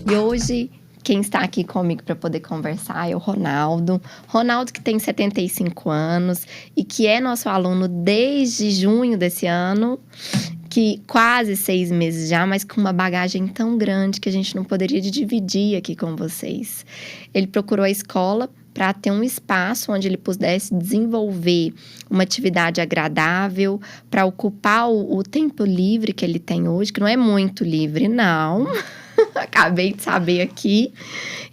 E hoje, quem está aqui comigo para poder conversar é o Ronaldo. Ronaldo que tem 75 anos e que é nosso aluno desde junho desse ano, que quase 6 meses já, mas com uma bagagem tão grande que a gente não poderia dividir aqui com vocês. Ele procurou a escola para ter um espaço onde ele pudesse desenvolver uma atividade agradável, para ocupar o tempo livre que ele tem hoje, que não é muito livre, não. Acabei de saber aqui.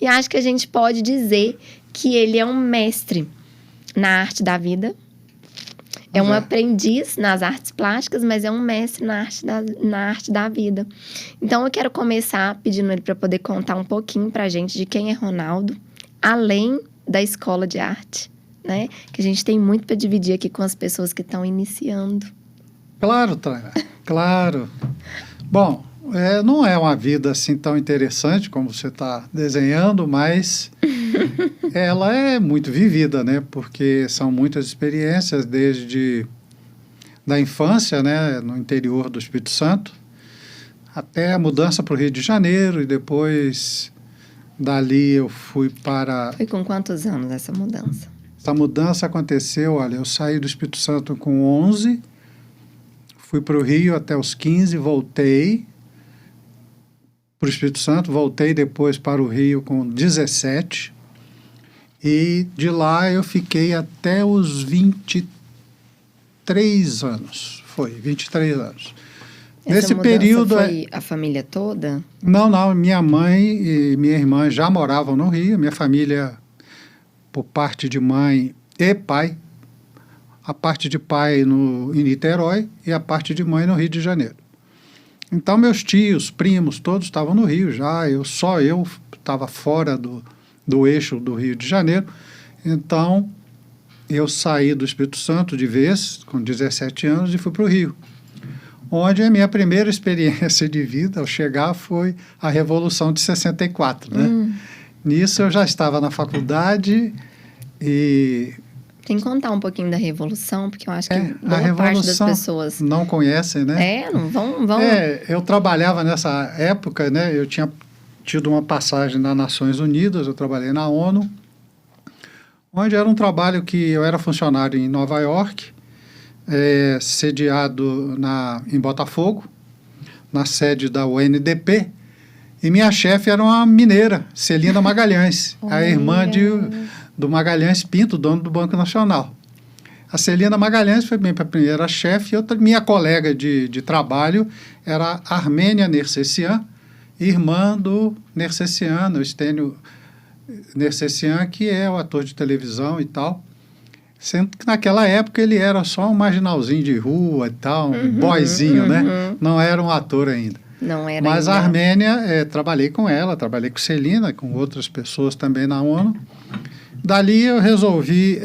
E acho que a gente pode dizer que ele é um mestre na arte da vida. É um aprendiz nas artes plásticas, mas é um mestre na arte da vida. Então, eu quero começar pedindo ele para poder contar um pouquinho para a gente de quem é Ronaldo, além da escola de arte, né? Que a gente tem muito para dividir aqui com as pessoas que estão iniciando. Claro, Tânia, claro. Bom, não é uma vida assim tão interessante como você está desenhando, mas ela é muito vivida, né? Porque são muitas experiências desde da infância, né? No interior do Espírito Santo, até a mudança para o Rio de Janeiro e depois dali eu fui para... Foi com quantos anos essa mudança? Essa mudança aconteceu, olha, eu saí do Espírito Santo com 11, fui para o Rio até os 15, voltei para o Espírito Santo, voltei depois para o Rio com 17 e de lá eu fiquei até os 23 anos, 23 anos. Essa mudança período foi a família toda? Não, minha mãe e minha irmã já moravam no Rio, minha família por parte de mãe e pai, a parte de pai em Niterói e a parte de mãe no Rio de Janeiro. Então, meus tios, primos, todos estavam no Rio já, só eu estava fora do eixo do Rio de Janeiro. Então, eu saí do Espírito Santo de vez, com 17 anos, e fui para o Rio, onde a minha primeira experiência de vida, ao chegar, foi a Revolução de 64, né? Nisso, eu já estava na faculdade e... Tem que contar um pouquinho da Revolução, porque eu acho que boa parte das pessoas... não conhecem, né? Não vão... Eu trabalhava nessa época, né? Eu tinha tido uma passagem nas Nações Unidas, eu trabalhei na ONU, onde era um trabalho que eu era funcionário em Nova York, sediado em Botafogo, na sede da UNDP, e minha chefe era uma mineira, Celina Magalhães, a irmã do Magalhães Pinto, dono do Banco Nacional. A Celina Magalhães foi minha primeira chefe, e minha colega de trabalho era Armênia Nersessian, irmã do Nersessian, Eustênio Nersessian, que é o ator de televisão e tal. Sendo que naquela época ele era só um marginalzinho de rua e tal, um boyzinho, né? Não era um ator ainda. Não era. Mas ainda. A Armênia, trabalhei com ela, trabalhei com Celina, com outras pessoas também na ONU. Dali eu resolvi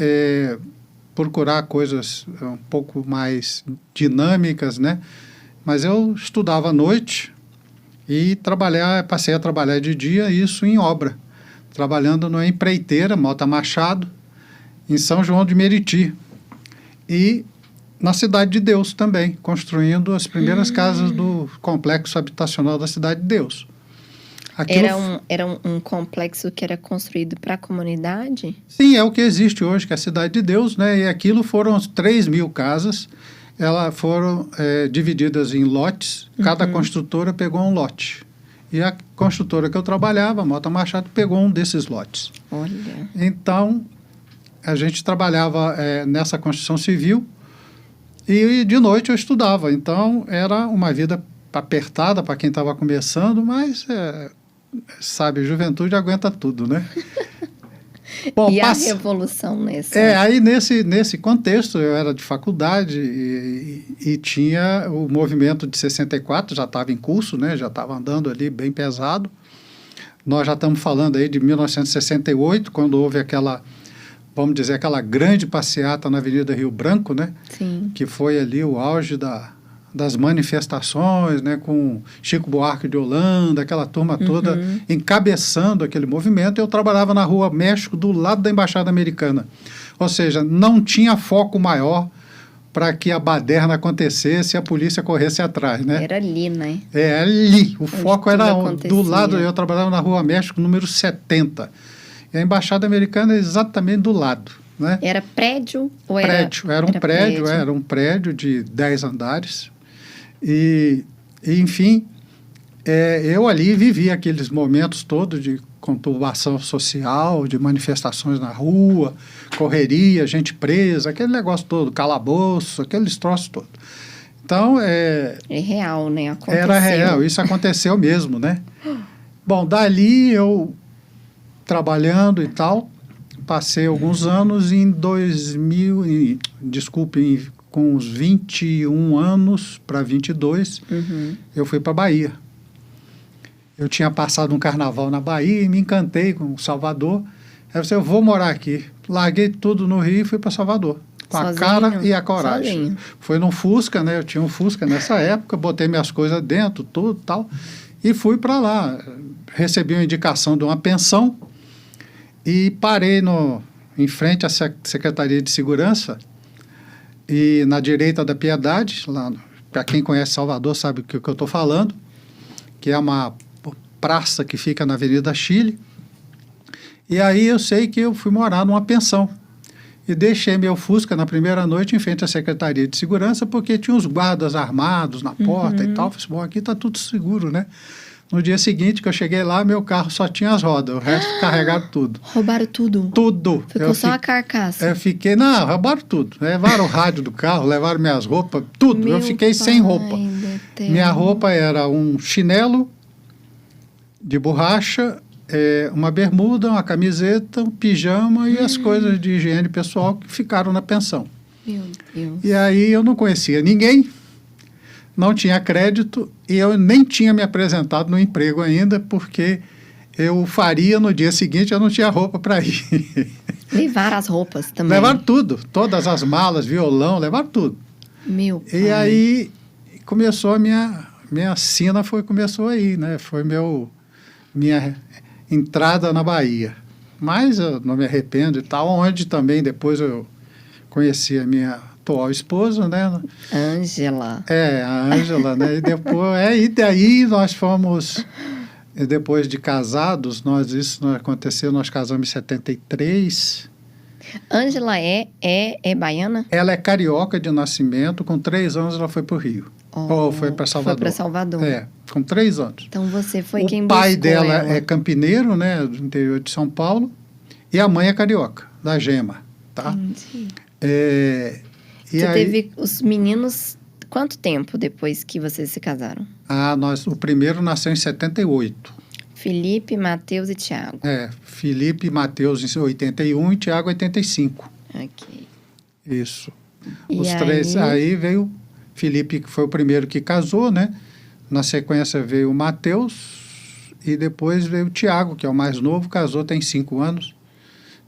procurar coisas um pouco mais dinâmicas, né? Mas eu estudava à noite e passei a trabalhar de dia, isso em obra, trabalhando numa empreiteira, Mota Machado, em São João de Meriti, e na Cidade de Deus também, construindo as primeiras casas do complexo habitacional da Cidade de Deus. Era um complexo que era construído para a comunidade? Sim, é o que existe hoje, que é a Cidade de Deus, né? E aquilo foram 3.000 casas, elas foram divididas em lotes, cada construtora pegou um lote. E a construtora que eu trabalhava, a Mota Machado, pegou um desses lotes. Olha. Então, a gente trabalhava nessa construção civil e de noite eu estudava. Então, era uma vida apertada para quem estava começando, mas, sabe, juventude aguenta tudo, né? Bom, e a Revolução nessa? Aí nesse contexto, eu era de faculdade e tinha o movimento de 64, já estava em curso, né? Já estava andando ali bem pesado. Nós já estamos falando aí de 1968, quando houve aquela, vamos dizer, aquela grande passeata na Avenida Rio Branco, né? Sim. Que foi ali o auge da das manifestações, né, com Chico Buarque de Holanda, aquela turma toda encabeçando aquele movimento. Eu trabalhava na Rua México, do lado da Embaixada Americana. Ou seja, não tinha foco maior para que a baderna acontecesse e a polícia corresse atrás, né? Era ali, né? É, ali. O foco era acontecia. do lado. Eu trabalhava na Rua México, número 70. E a Embaixada Americana é exatamente do lado, né? Era prédio ou era... Prédio. Era um prédio de 10 andares. Enfim, eu ali vivi aqueles momentos todos de conturbação social, de manifestações na rua, correria, gente presa, aquele negócio todo, calabouço, aqueles troços todos. Então, É real, né? Aconteceu. era real, isso aconteceu mesmo, né? Bom, dali eu, trabalhando e tal, passei alguns anos em 2000, com uns 21 anos para 22, eu fui para Bahia. Eu tinha passado um carnaval na Bahia e me encantei com Salvador. Aí eu falei, eu vou morar aqui. Larguei tudo no Rio e fui para Salvador. Com Sozinho? a cara e a coragem. Sozinho. Foi num Fusca, né? Eu tinha um Fusca nessa época, botei minhas coisas dentro, tudo e tal, e fui para lá. Recebi uma indicação de uma pensão e parei em frente à Secretaria de Segurança e na direita da Piedade, lá, para quem conhece Salvador sabe o que eu estou falando, que é uma praça que fica na Avenida Chile. E aí eu sei que eu fui morar numa pensão. E deixei meu Fusca na primeira noite em frente à Secretaria de Segurança, porque tinha os guardas armados na porta e tal. Falei assim, bom, aqui está tudo seguro, né? No dia seguinte que eu cheguei lá, meu carro só tinha as rodas, o resto carregaram tudo. Roubaram tudo? Tudo. Ficou só a carcaça? Eu fiquei, não, roubaram tudo. Levaram o rádio do carro, levaram minhas roupas, tudo. Eu fiquei sem roupa. Minha roupa era um chinelo de borracha, uma bermuda, uma camiseta, um pijama e as coisas de higiene pessoal que ficaram na pensão. Meu Deus. E aí eu não conhecia ninguém, não tinha crédito e eu nem tinha me apresentado no emprego ainda, porque eu faria no dia seguinte, eu não tinha roupa para ir. Levaram as roupas também? Levaram tudo, todas as malas, violão, levaram tudo. Meu pai. E aí começou a minha sina, começou aí, né? Foi minha entrada na Bahia. Mas eu não me arrependo e tal, onde também depois eu conheci a minha atual esposa, né? Ângela. A Ângela, né? E daí nós fomos, depois de casados, isso aconteceu, nós casamos em 73. Ângela é baiana? Ela é carioca de nascimento, com 3 anos ela foi para o Rio. Ou foi para Salvador. Foi para Salvador. Com 3 anos. Então você foi quem buscou. O pai dela é campineiro, né, do interior de São Paulo, e a mãe é carioca, da Gema, tá? Entendi. Você teve os meninos quanto tempo depois que vocês se casaram? O primeiro nasceu em 78. Felipe, Mateus e Tiago. Felipe e Mateus em 81 e Tiago em 85. Ok. Isso. E os três. Aí veio Felipe, que foi o primeiro que casou, né? Na sequência veio o Mateus e depois veio o Tiago, que é o mais novo, casou, tem 5 anos.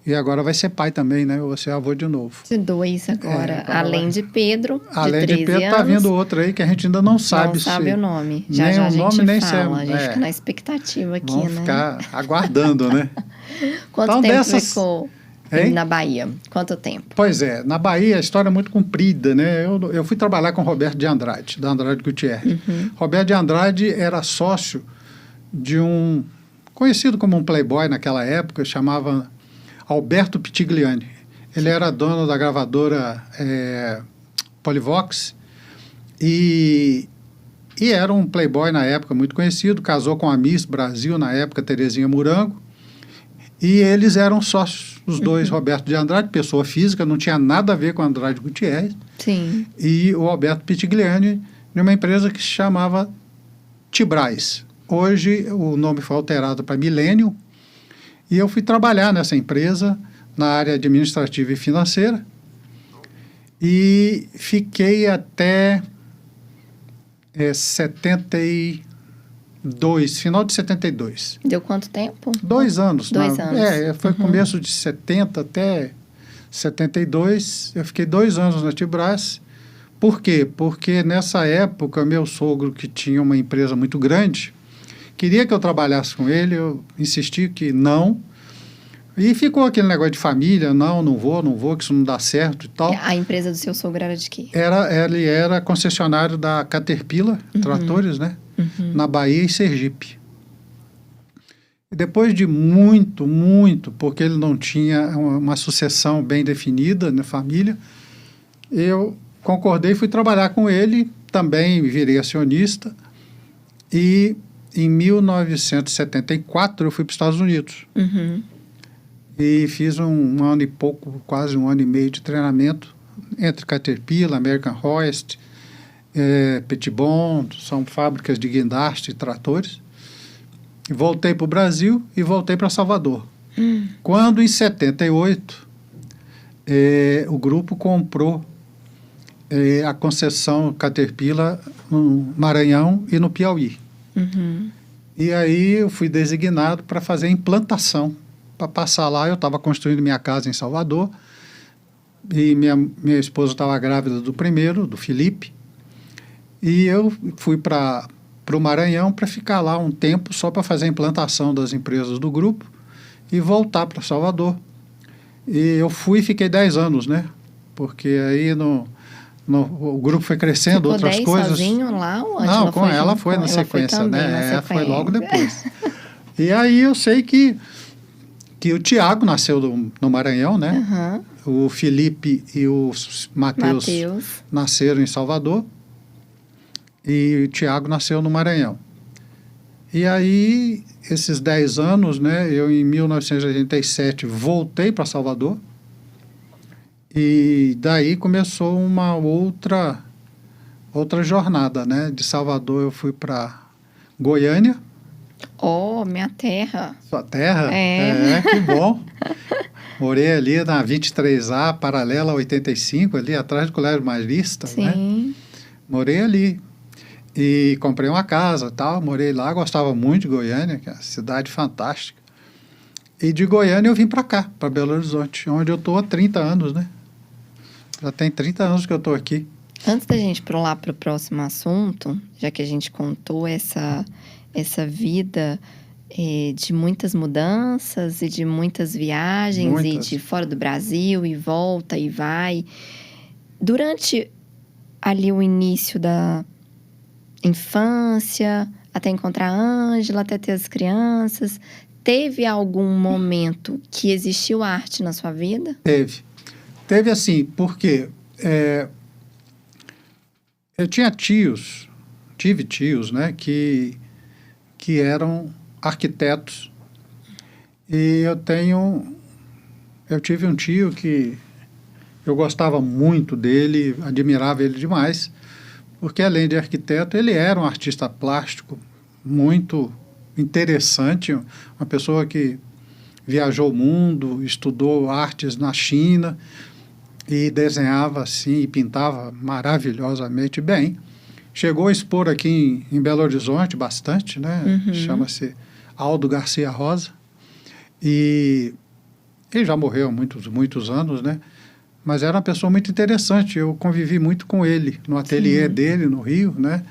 E agora vai ser pai também, né? Você é avô de novo. De 2 agora. Além de Pedro, além de 13 de Pedro, anos. Tá vindo outro aí que a gente ainda não sabe. Não sabe o nome. Já a gente nome, nem fala. A gente fica na expectativa aqui, Vamos né? ficar aguardando, né? Quanto tempo ficou na Bahia? Quanto tempo? Pois é, na Bahia a história é muito comprida, né? Eu fui trabalhar com Roberto de Andrade, da Andrade Gutierrez. Roberto de Andrade era sócio de um conhecido como um playboy naquela época, chamava Alberto Pitigliani. Ele era dono da gravadora Polivox e era um playboy na época muito conhecido, casou com a Miss Brasil na época, Terezinha Murango, e eles eram sócios, os dois, Roberto de Andrade, pessoa física, não tinha nada a ver com Andrade Gutierrez. Sim. E o Alberto Pitigliani, de uma empresa que se chamava Tibraz. Hoje o nome foi alterado para Millennium, e eu fui trabalhar nessa empresa, na área administrativa e financeira, e fiquei até 72, final de 72. Deu quanto tempo? 2 anos. 2 anos. Foi começo de 70 até 72. Eu fiquei 2 anos na Tibraz, Por quê? Porque nessa época, meu sogro, que tinha uma empresa muito grande, queria que eu trabalhasse com ele, eu insisti que não. E ficou aquele negócio de família, não vou, que isso não dá certo e tal. A empresa do seu sogro era de quê? Ele era concessionário da Caterpillar, tratores, né? Na Bahia e Sergipe. E depois de muito, porque ele não tinha uma sucessão bem definida na família, eu concordei e fui trabalhar com ele, também virei acionista, e em 1974 eu fui para os Estados Unidos. E fiz um ano e pouco, quase um ano e meio de treinamento entre Caterpillar, American Hoist, Petitbon, são fábricas de guindaste e tratores. E voltei para o Brasil e voltei para Salvador. Quando, em 78, o grupo comprou a concessão Caterpillar no Maranhão e no Piauí. E aí eu fui designado para fazer a implantação. Para passar lá, eu estava construindo minha casa em Salvador e minha esposa estava grávida do primeiro, do Felipe, e eu fui para o Maranhão para ficar lá um tempo só para fazer a implantação das empresas do grupo e voltar para Salvador. E eu fui e fiquei 10 anos, né? Porque aí o grupo foi crescendo, ficou outras 10 coisas. sozinho lá? Ou não, com ela foi na sequência, também, né? na sequência. Foi logo depois. E aí eu sei que o Tiago nasceu no Maranhão, né? O Felipe e o Matheus nasceram em Salvador e o Tiago nasceu no Maranhão. E aí, esses 10 anos, né? Eu, em 1987, voltei para Salvador e daí começou uma outra jornada, né? De Salvador eu fui para Goiânia. Oh, minha terra. Sua terra? É, que bom. Morei ali na 23A, paralela 85, ali atrás do Colégio Marista, sim, né? Morei ali. E comprei uma casa e tal, morei lá, gostava muito de Goiânia, que é uma cidade fantástica. E de Goiânia eu vim para cá, para Belo Horizonte, onde eu estou há 30 anos, né? Já tem 30 anos que eu estou aqui. Antes da gente pular para o próximo assunto, já que a gente contou essa vida de muitas mudanças e de muitas viagens e de fora do Brasil e volta e vai. Durante ali o início da infância, até encontrar a Ângela, até ter as crianças, teve algum momento que existiu arte na sua vida? Teve assim, porque eu tive tios, né, que eram arquitetos. E eu tive um tio que eu gostava muito dele, admirava ele demais, porque além de arquiteto, ele era um artista plástico muito interessante, uma pessoa que viajou o mundo, estudou artes na China e desenhava assim e pintava maravilhosamente bem. Chegou a expor aqui em Belo Horizonte bastante, né? Chama-se Aldo Garcia Rosa. E ele já morreu há muitos anos, né? Mas era uma pessoa muito interessante. Eu convivi muito com ele no ateliê dele, no Rio, né?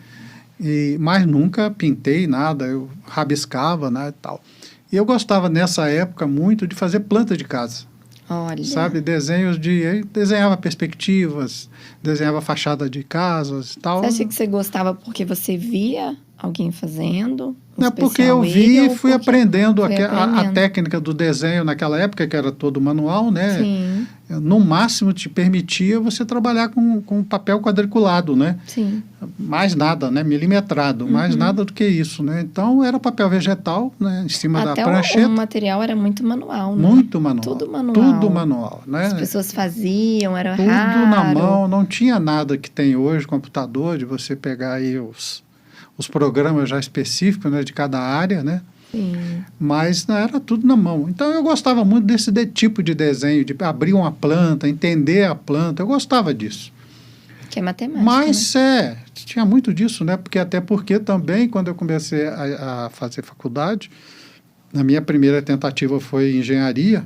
Mas nunca pintei nada, eu rabiscava, né, e tal. E eu gostava, nessa época, muito de fazer planta de casa. Olha. Sabe, eu desenhava perspectivas, desenhava fachada de casas e tal. Você acha que você gostava porque você via alguém fazendo? Não, porque eu vi e fui aprendendo a técnica do desenho naquela época, que era todo manual, né? Sim. No máximo te permitia você trabalhar com papel quadriculado, né? Sim. Mais nada, né? Milimetrado, mais nada do que isso, né? Então era papel vegetal, né? Em cima da prancheta. O material era muito manual, né? Muito manual. Tudo manual. Tudo manual, né? As pessoas faziam, era tudo raro. Tudo na mão, não tinha nada que tem hoje, computador, de você pegar aí os programas já específicos, né, de cada área, né? Sim. Mas era tudo na mão. Então eu gostava muito desse tipo de desenho, de abrir uma planta, entender a planta, eu gostava disso. Que é matemática, mas né? Tinha muito disso, né? Até porque também, quando eu comecei a fazer faculdade, a minha primeira tentativa foi engenharia,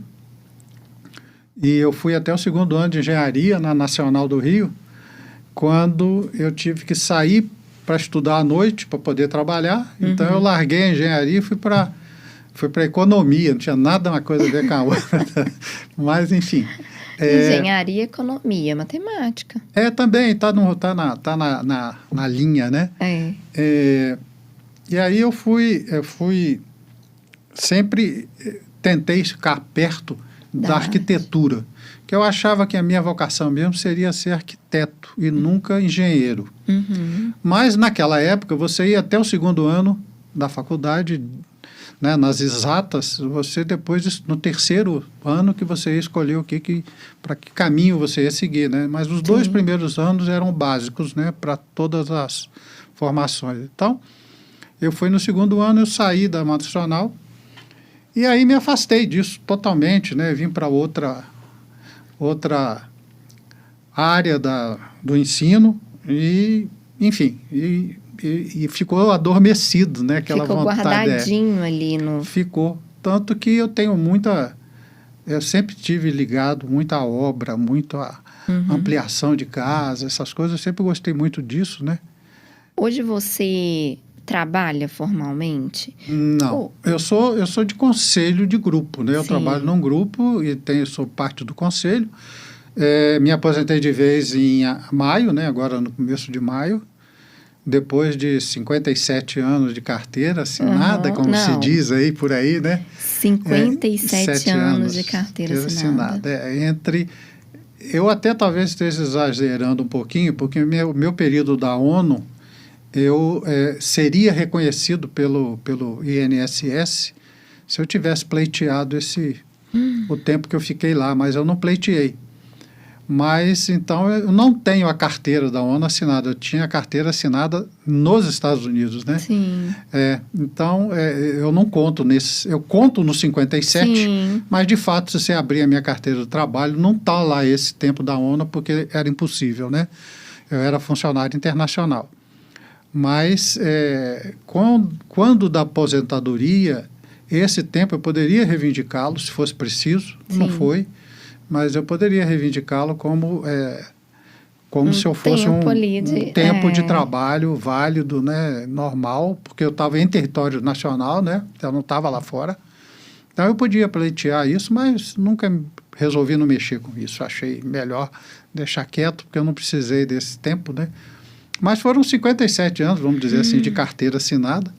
e eu fui até o 2º ano de engenharia na Nacional do Rio, quando eu tive que sair para estudar à noite, para poder trabalhar. Então, eu larguei a engenharia e fui para economia, não tinha nada uma coisa a ver com a outra. Mas, enfim. Engenharia, economia, matemática. Também, tá na linha, né? E aí eu fui sempre tentei ficar perto da arquitetura, que eu achava que a minha vocação mesmo seria ser arquiteto e nunca engenheiro. Mas naquela época você ia até o segundo ano da faculdade, né, nas exatas, você depois no terceiro ano que você ia escolher para que caminho você ia seguir, né? Mas os 2 primeiros anos eram básicos, né, para todas as formações. Então, eu fui no segundo ano, eu saí da tradicional e aí me afastei disso totalmente, né? Vim para outra área do ensino e, enfim, e ficou adormecido, né? Aquela ficou vontade. Guardadinho ali no... Ficou. Tanto que eu tenho eu sempre tive ligado muito à obra, muito à ampliação de casa, essas coisas. Eu sempre gostei muito disso, né? Hoje você trabalha formalmente? Não. Eu sou de conselho de grupo, né? Eu Sim. trabalho num grupo e sou parte do conselho. Me aposentei de vez em maio, né? Agora no começo de maio. Depois de 57 anos de carteira assinada, como se diz aí por aí, né? 57 anos de carteira assinada. Eu até talvez esteja exagerando um pouquinho, porque o meu período da ONU, eu seria reconhecido pelo INSS se eu tivesse pleiteado o tempo que eu fiquei lá, mas eu não pleiteei. Mas, então, eu não tenho a carteira da ONU assinada. Eu tinha a carteira assinada nos Estados Unidos, né? Sim. Então, eu não conto eu conto no 57, Sim. Mas, de fato, se você abrir a minha carteira de trabalho, não está lá esse tempo da ONU, porque era impossível, né? Eu era funcionário internacional. Mas, quando da aposentadoria, esse tempo eu poderia reivindicá-lo, se fosse preciso. Sim. Não foi. Mas eu poderia reivindicá-lo como se eu fosse um tempo de trabalho válido, né, normal, porque eu estava em território nacional, né, eu não estava lá fora. Então eu podia pleitear isso, mas nunca resolvi não mexer com isso. Achei melhor deixar quieto, porque eu não precisei desse tempo, né. Mas foram 57 anos, vamos dizer assim, de carteira assinada.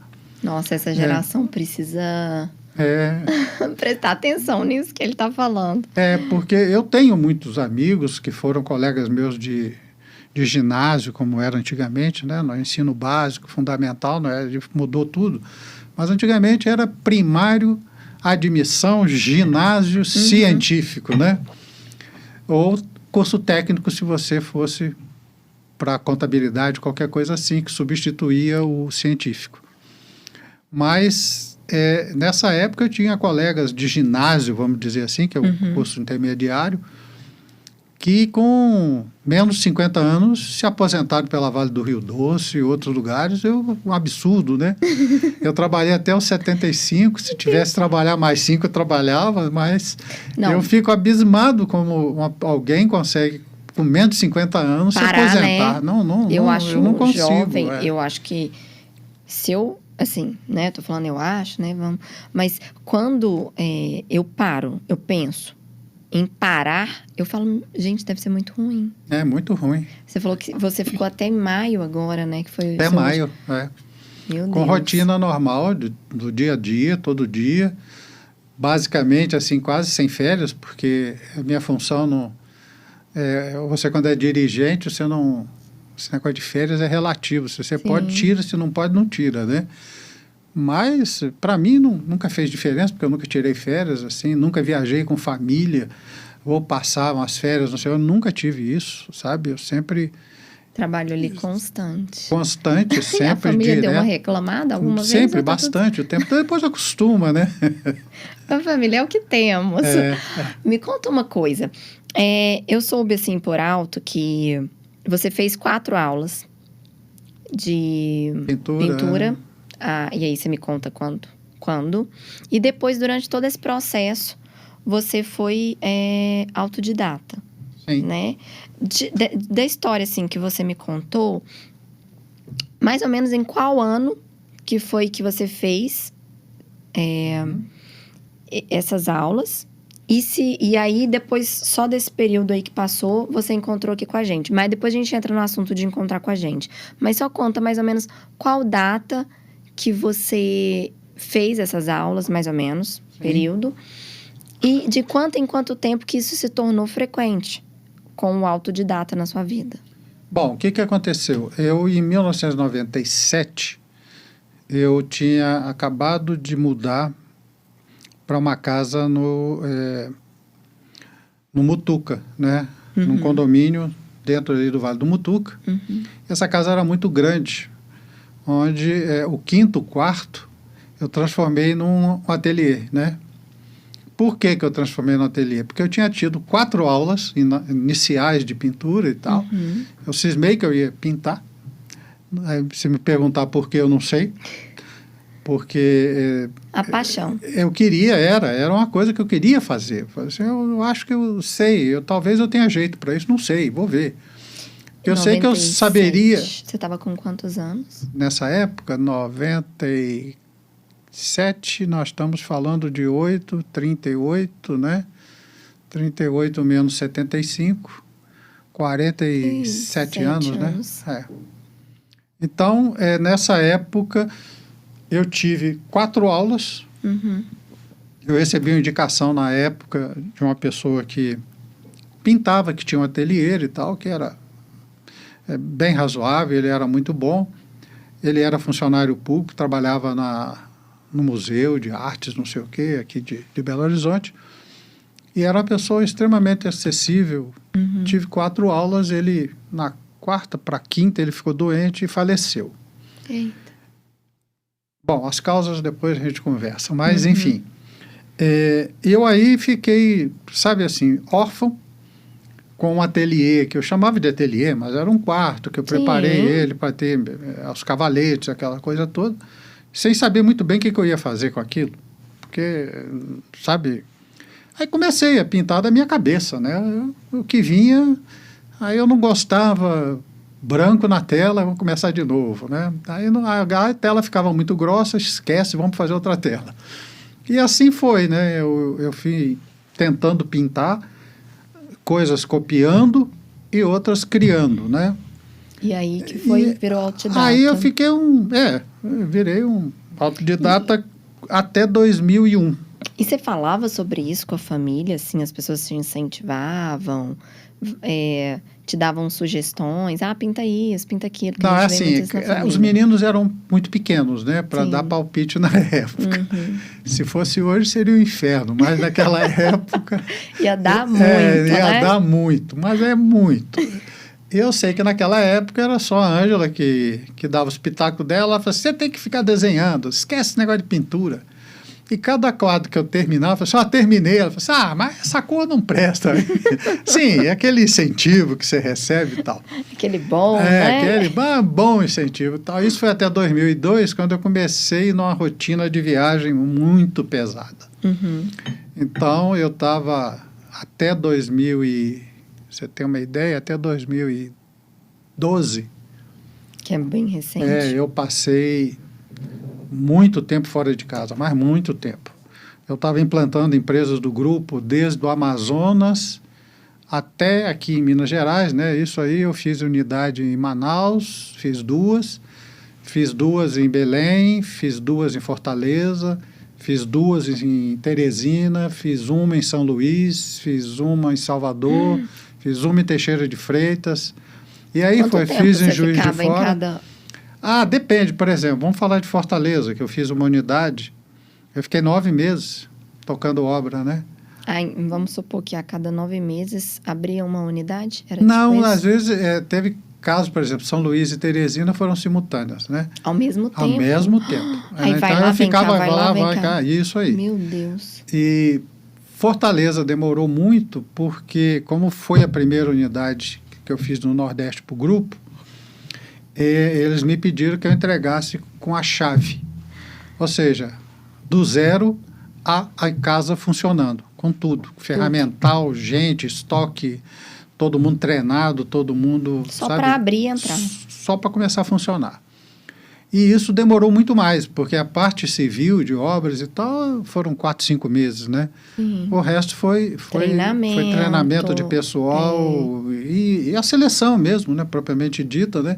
Nossa, essa geração precisa... prestar atenção nisso que ele está falando. Porque eu tenho muitos amigos que foram colegas meus de ginásio, como era antigamente, né? No ensino básico, fundamental, né? Mudou tudo. Mas antigamente era primário, admissão, ginásio científico, né? Ou curso técnico, se você fosse para contabilidade, qualquer coisa assim, que substituía o científico. Mas... nessa época eu tinha colegas de ginásio, vamos dizer assim, que é o curso intermediário, que com menos de 50 anos se aposentaram pela Vale do Rio Doce e outros lugares. Um absurdo, né? Eu trabalhei até os 75, se tivesse trabalhar mais 5 eu trabalhava, mas eu fico abismado como alguém consegue, com menos de 50 anos, se aposentar. Né? Eu não consigo. Jovem, eu acho que se eu... Assim, né? Tô falando eu acho, né? Mas quando eu paro, eu penso em parar, eu falo, gente, deve ser muito ruim. É muito ruim. Você falou que você ficou até maio agora, né? Que foi até maio, Meu com Deus. rotina normal, do dia a dia, todo dia. Basicamente, assim, quase sem férias, porque a minha função não... você, quando é dirigente, você não... Esse negócio de férias é relativo. Se você pode, tira. Se não pode, não tira, né? Mas, para mim, nunca fez diferença, porque eu nunca tirei férias, assim, nunca viajei com família, vou passar umas férias, não sei, eu nunca tive isso, sabe? Eu sempre... Trabalho ali constante. Constante, sempre. A família deu uma reclamada alguma vez? Sempre, bastante. O tempo depois acostuma, né? A família é o que temos. Me conta uma coisa. Eu soube, assim, por alto, que... Você fez 4 aulas de pintura. E aí você me conta quando. E depois, durante todo esse processo, você foi autodidata. Sim. né? Da história, assim, que você me contou, mais ou menos em qual ano que foi que você fez essas aulas? E aí, depois, só desse período aí que passou, você encontrou aqui com a gente. Mas depois a gente entra no assunto de encontrar com a gente. Mas só conta mais ou menos qual data que você fez essas aulas, mais ou menos, período. E de quanto em quanto tempo que isso se tornou frequente com o autodidata na sua vida. Bom, o que aconteceu? Eu, em 1997, eu tinha acabado de mudar para uma casa no Mutuca, né? Num condomínio dentro ali do Vale do Mutuca. Essa casa era muito grande, onde o quinto quarto eu transformei num ateliê, né? Por que eu transformei no ateliê? Porque eu tinha tido 4 aulas iniciais de pintura e tal. Eu cismei que eu ia pintar. Aí, se me perguntar por que, eu não sei. Porque a paixão. Eu queria, era uma coisa que eu queria fazer. Eu acho que eu sei, talvez eu tenha jeito para isso, não sei, vou ver. Eu sei que eu saberia... Você estava com quantos anos? Nessa época, 97, nós estamos falando de 38, né? 38 menos 75, 47 anos, né? Então, nessa época... Eu tive 4 aulas. Eu recebi uma indicação na época de uma pessoa que pintava, que tinha um ateliê e tal, que era bem razoável, ele era muito bom. Ele era funcionário público, trabalhava no Museu de Artes, não sei o quê, aqui de Belo Horizonte. E era uma pessoa extremamente acessível. Tive 4 aulas, ele, na 4ª para a 5ª, ele ficou doente e faleceu. Eita. Bom, as causas depois a gente conversa, mas enfim. Eu aí fiquei, sabe assim, órfão, com um ateliê, que eu chamava de ateliê, mas era um quarto que eu preparei ele para ter os cavaletes, aquela coisa toda, sem saber muito bem o que eu ia fazer com aquilo. Porque, sabe... Aí comecei a pintar da minha cabeça, né? O que vinha, aí eu não gostava... branco na tela, vamos começar de novo, né? Aí a tela ficava muito grossa, esquece, vamos fazer outra tela. E assim foi, né? Eu fui tentando pintar, coisas copiando e outras criando, né? E aí que virou autodidata. Aí eu fiquei virei um autodidata até 2001. E você falava sobre isso com a família, assim, as pessoas te incentivavam, te davam sugestões, pinta isso, pinta aquilo. Não, é assim, os meninos eram muito pequenos, né, para dar palpite na época. Se fosse hoje, seria o inferno, mas naquela época... Ia dar muito, né? Ia dar muito, mas é muito. Eu sei que naquela época era só a Ângela que dava os pitacos dela, ela falava, você tem que ficar desenhando, esquece esse negócio de pintura. E cada quadro que eu terminava, eu falava, terminei. Ela falou assim, mas essa cor não presta. Sim, é aquele incentivo que você recebe e tal. Aquele bom, né? Aquele bom incentivo e tal. Isso foi até 2002, quando eu comecei numa rotina de viagem muito pesada. Então, eu estava até 2000 você tem uma ideia, até 2012. Que é bem recente. Eu passei... muito tempo fora de casa, mas muito tempo. Eu estava implantando empresas do grupo desde o Amazonas até aqui em Minas Gerais, né? Isso aí eu fiz unidade em Manaus, fiz 2 em Belém, fiz 2 em Fortaleza, fiz 2 em Teresina, fiz uma em São Luís, fiz uma em Salvador, fiz uma em Teixeira de Freitas. E aí fiz em Juiz de Fora. Depende, por exemplo, vamos falar de Fortaleza, que eu fiz uma unidade, eu fiquei 9 meses tocando obra, né? Vamos supor que a cada 9 meses abria uma unidade? Não, tipo às vezes teve casos, por exemplo, São Luís e Teresina foram simultâneas, né? Ao mesmo tempo? Ao mesmo tempo. Aí vai então lá, eu ficava, vai cá. Isso aí. Meu Deus. E Fortaleza demorou muito, porque como foi a primeira unidade que eu fiz no Nordeste para o grupo, eles me pediram que eu entregasse com a chave. Ou seja, do zero a casa funcionando, com tudo. Ferramental, gente, estoque, todo mundo treinado, todo mundo, Só sabe? para abrir e entrar. Só para começar a funcionar. E isso demorou muito mais, porque a parte civil de obras e tal foram 4, 5 meses, né? O resto foi treinamento de pessoal e a seleção mesmo, né? Propriamente dita, né?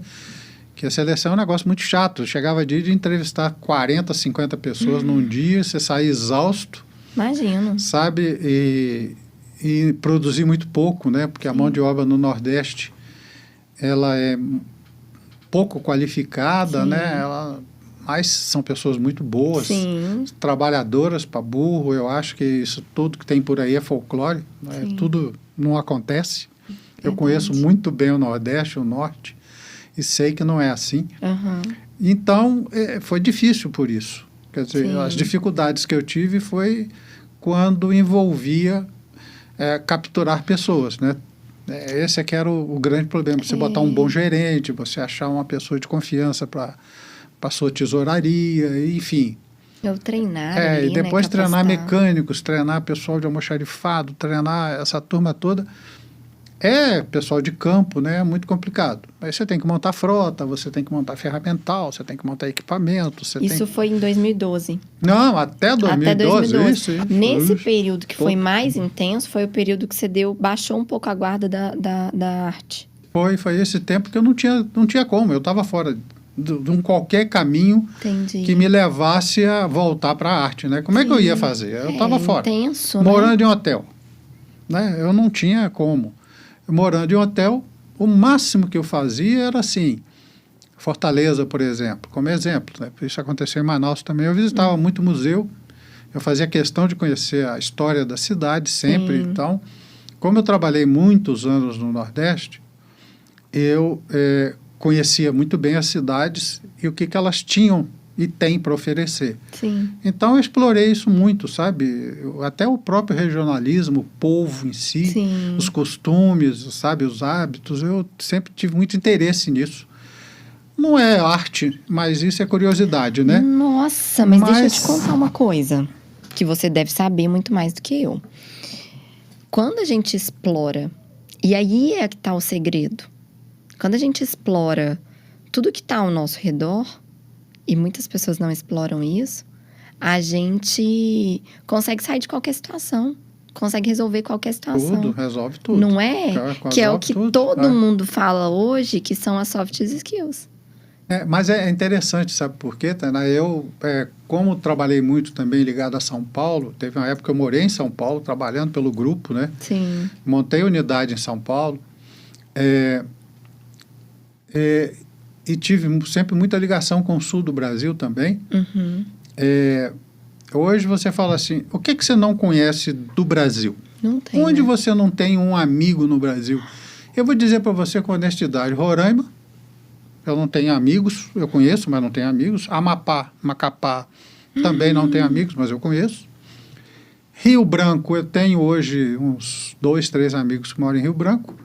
Que a seleção é um negócio muito chato. Chegava dia de entrevistar 40, 50 pessoas num dia, você saía exausto. Imagino. Sabe? E produzir muito pouco, né? Porque a mão de obra no Nordeste, ela é pouco qualificada, né? Mas são pessoas muito boas, trabalhadoras para burro. Eu acho que isso tudo que tem por aí é folclore, né? Tudo não acontece. Eu conheço muito bem o Nordeste, o Norte, e sei que não é assim. Então, foi difícil por isso. Quer dizer, as dificuldades que eu tive foi quando envolvia capturar pessoas, né? Esse é que era o grande problema, você botar um bom gerente, você achar uma pessoa de confiança para a sua tesouraria, enfim. Eu treinar e depois treinar mecânicos, treinar pessoal de almoxarifado, treinar essa turma toda. Pessoal de campo, né? É muito complicado. Aí você tem que montar frota, você tem que montar ferramental, você tem que montar equipamento. Isso foi em 2012? Não, até 2012. Isso. Nesse período que foi mais intenso, foi o período que você baixou um pouco a guarda da arte. Foi esse tempo que eu não tinha como. Eu estava fora de um qualquer caminho que me levasse a voltar para a arte, né? Como é que eu ia fazer? Eu estava fora. Intenso, morando em hotel. Né? Eu não tinha como. Morando em hotel, o máximo que eu fazia era assim, Fortaleza, por exemplo, como exemplo, né? Isso aconteceu em Manaus também. Eu visitava muito museu, eu fazia questão de conhecer a história da cidade sempre. Então, como eu trabalhei muitos anos no Nordeste, eu conhecia muito bem as cidades e o que elas tinham e têm para oferecer. Então, eu explorei isso muito, sabe? Até o próprio regionalismo, o povo em si, os costumes, sabe? Os hábitos, eu sempre tive muito interesse nisso. Não é arte, mas isso é curiosidade, né? Nossa, mas deixa eu te contar uma coisa, que você deve saber muito mais do que eu. Quando a gente explora, e aí é que está o segredo, quando a gente explora tudo que está ao nosso redor, e muitas pessoas não exploram isso, a gente consegue sair de qualquer situação, consegue resolver qualquer situação. Resolve tudo. Não é? Que é o que todo mundo fala hoje, que são as soft skills. Mas é interessante, sabe por quê, Tainá? Eu, como trabalhei muito também ligado a São Paulo, teve uma época que eu morei em São Paulo, trabalhando pelo grupo, né? Montei unidade em São Paulo. E tive sempre muita ligação com o sul do Brasil também. Hoje você fala assim, o que você não conhece do Brasil? Não tem, Onde você não tem um amigo no Brasil? Eu vou dizer para você com honestidade, Roraima, eu não tenho amigos, eu conheço, mas não tenho amigos. Amapá, Macapá, também não tenho amigos, mas eu conheço. Rio Branco, eu tenho hoje uns 2, 3 amigos que moram em Rio Branco.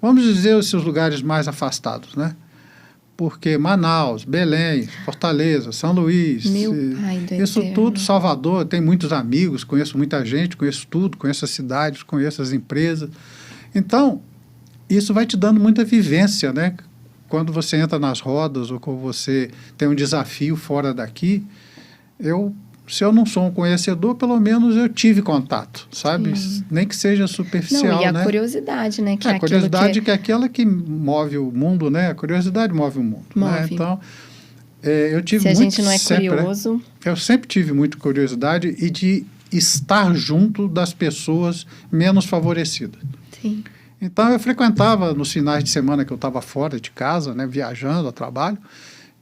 Vamos dizer os seus lugares mais afastados, né? Porque Manaus, Belém, Fortaleza, São Luís, isso tudo, Salvador, tem muitos amigos, conheço muita gente, conheço tudo, conheço as cidades, conheço as empresas. Então, isso vai te dando muita vivência, né? Quando você entra nas rodas ou quando você tem um desafio fora daqui, se eu não sou um conhecedor, pelo menos eu tive contato, sabe? Nem que seja superficial, né? E a curiosidade, né? A curiosidade que é aquela que move o mundo, né? A curiosidade move o mundo. Né? Então, eu tive muito... Se a gente não é curioso... Eu sempre tive muita curiosidade e de estar junto das pessoas menos favorecidas. Então, eu frequentava nos finais de semana que eu estava fora de casa, né? Viajando a trabalho.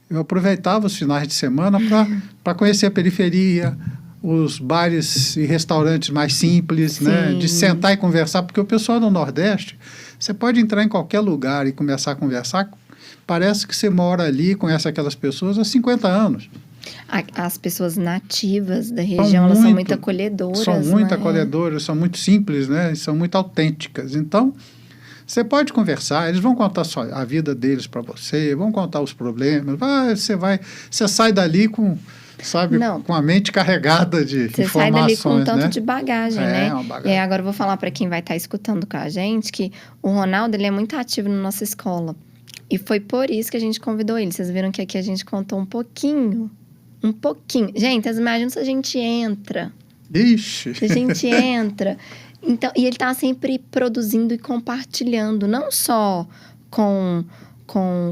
Eu aproveitava os finais de semana para conhecer a periferia, os bares e restaurantes mais simples, né? De sentar e conversar, porque o pessoal do Nordeste, você pode entrar em qualquer lugar e começar a conversar, parece que você mora ali, conhece aquelas pessoas há 50 anos. As pessoas nativas da região, elas são muito acolhedoras. São muito acolhedoras, são muito simples, né? São muito autênticas. Então, você pode conversar, eles vão contar a vida deles para você, vão contar os problemas. Você sai dali com sabe, Não. com a mente carregada de Você informações, sai dali com um tanto né? de bagagem, É, né? uma bagagem. E aí agora eu vou falar para quem vai estar escutando com a gente que o Ronaldo, ele é muito ativo na nossa escola. E foi por isso que a gente convidou ele. Vocês viram que aqui a gente contou um pouquinho. Um pouquinho. Gente, vocês imaginam se a gente entra. Ixi. Se a gente entra. Então, e ele tá sempre produzindo e compartilhando, não só com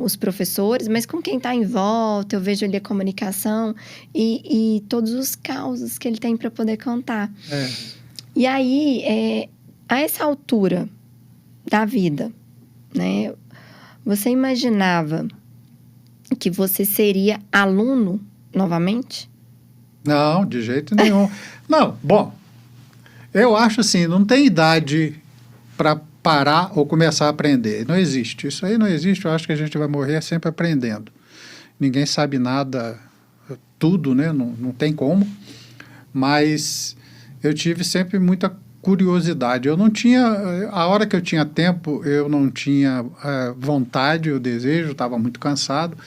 os professores, mas com quem está em volta. Eu vejo ali a comunicação e todos os causos que ele tem para poder contar. É. E aí, a essa altura da vida, né? Você imaginava que você seria aluno novamente? Não, de jeito nenhum. Não, bom, eu acho assim, não tem idade para parar ou começar a aprender. Não existe. Isso aí não existe. Eu acho que a gente vai morrer sempre aprendendo. Ninguém sabe nada, tudo, né? Não tem como. Mas eu tive sempre muita curiosidade. Eu não tinha, a hora que eu tinha tempo, eu não tinha vontade, o desejo, estava muito cansado.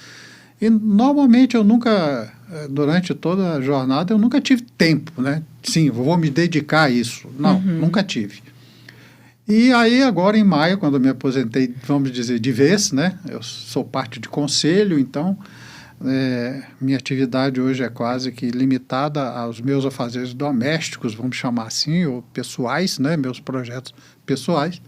E normalmente eu nunca, durante toda a jornada, eu nunca tive tempo, né? Sim, vou me dedicar a isso. Não, nunca tive. E aí agora em maio, quando eu me aposentei, vamos dizer, de vez, né? Eu sou parte de conselho, então minha atividade hoje é quase que limitada aos meus afazeres domésticos, vamos chamar assim, ou pessoais, né? Meus projetos pessoais.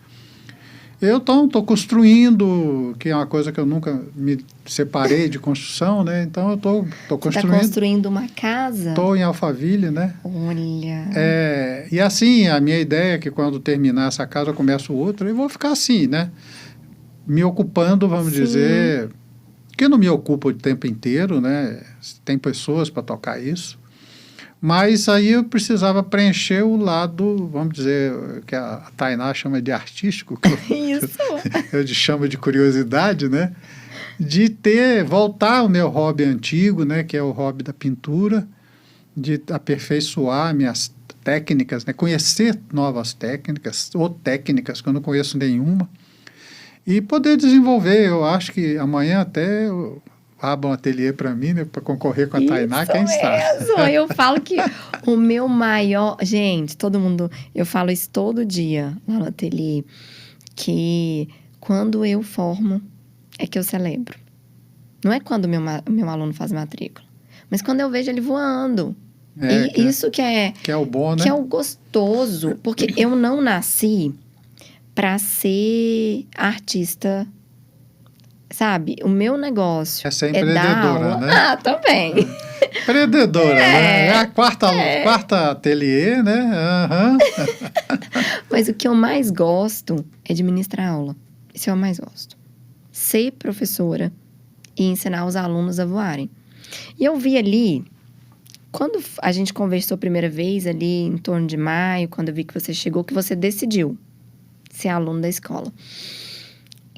Eu estou construindo, que é uma coisa que eu nunca me separei de construção, né? Então eu estou construindo. Você está construindo uma casa? Estou em Alphaville, né? Olha. E assim, a minha ideia é que quando terminar essa casa eu começo outra e vou ficar assim, né? Me ocupando, vamos dizer, que eu não me ocupo o tempo inteiro, né? Tem pessoas para tocar isso. Mas aí eu precisava preencher o lado, vamos dizer, que a Tainá chama de artístico, que eu chamo de curiosidade, né? De voltar ao meu hobby antigo, né? Que é o hobby da pintura, de aperfeiçoar minhas técnicas, né? Conhecer novas técnicas, ou técnicas que eu não conheço nenhuma, e poder desenvolver. Eu acho que amanhã até abra um ateliê para mim, né, para concorrer com a Tainá, quem sabe. Eu falo que o meu maior... Gente, todo mundo... Eu falo isso todo dia lá no ateliê, que quando eu formo, é que eu celebro. Não é quando meu aluno faz matrícula, mas quando eu vejo ele voando. Isso que é o bom, né? Que é o gostoso, porque eu não nasci para ser artista. Sabe, o meu negócio é ser empreendedora, né? Ah, também. Empreendedora, né? É a quarta ateliê, né? Uhum. Mas o que eu mais gosto é de ministrar aula. Isso eu mais gosto. Ser professora e ensinar os alunos a voarem. E eu vi ali, quando a gente conversou a primeira vez, ali em torno de maio, quando eu vi que você chegou, que você decidiu ser aluno da escola.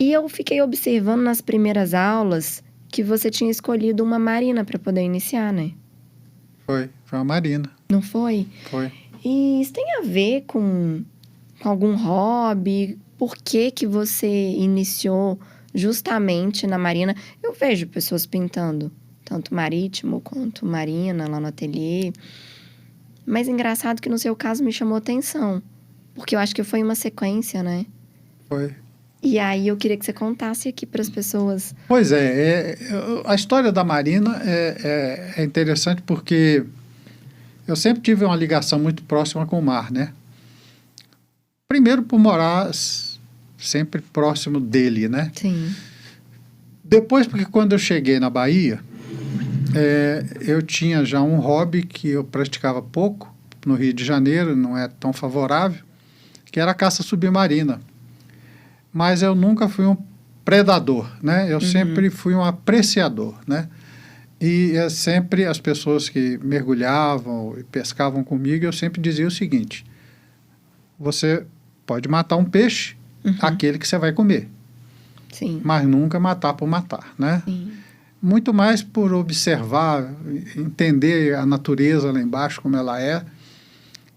E eu fiquei observando nas primeiras aulas que você tinha escolhido uma marina para poder iniciar, né? Foi uma marina. Não foi? Foi. E isso tem a ver com algum hobby? Por que você iniciou justamente na marina? Eu vejo pessoas pintando, tanto marítimo quanto marina, lá no ateliê. Mas engraçado que no seu caso me chamou atenção. Porque eu acho que foi uma sequência, né? Foi. E aí eu queria que você contasse aqui para as pessoas. Pois a história da marina é interessante porque eu sempre tive uma ligação muito próxima com o mar, né? Primeiro por morar sempre próximo dele, né? Sim. Depois porque quando eu cheguei na Bahia, eu tinha já um hobby que eu praticava pouco no Rio de Janeiro, não é tão favorável, que era a caça submarina. Mas eu nunca fui um predador, né? Eu sempre fui um apreciador, né? E sempre as pessoas que mergulhavam e pescavam comigo, eu sempre dizia o seguinte: você pode matar um peixe, aquele que você vai comer. Sim. Mas nunca matar por matar, né? Sim. Muito mais por observar, entender a natureza lá embaixo, como ela é,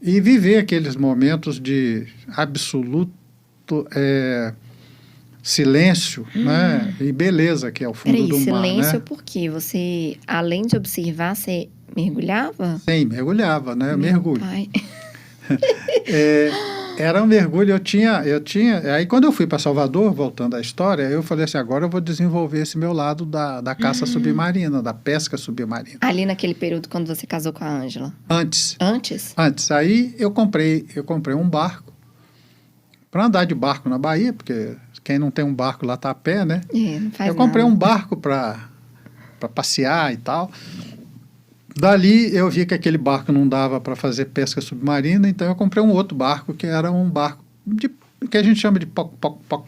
e viver aqueles momentos de absoluto silêncio, né? E beleza que é o fundo do mar, né? Silêncio porque você, além de observar, você mergulhava? Sim, mergulhava, né? Meu Mergulho. pai. Era um mergulho, eu tinha. Aí quando eu fui para Salvador, voltando à história, eu falei assim, agora eu vou desenvolver esse meu lado da caça submarina, da pesca submarina. Ali naquele período quando você casou com a Ângela. Antes, Antes? aí eu comprei um barco para andar de barco na Bahia, porque quem não tem um barco lá tá a pé, né? Não faz Eu comprei nada. um barco para passear e tal. Dali eu vi que aquele barco não dava para fazer pesca submarina, então eu comprei um outro barco, que era um barco que a gente chama de poc-poc-poc.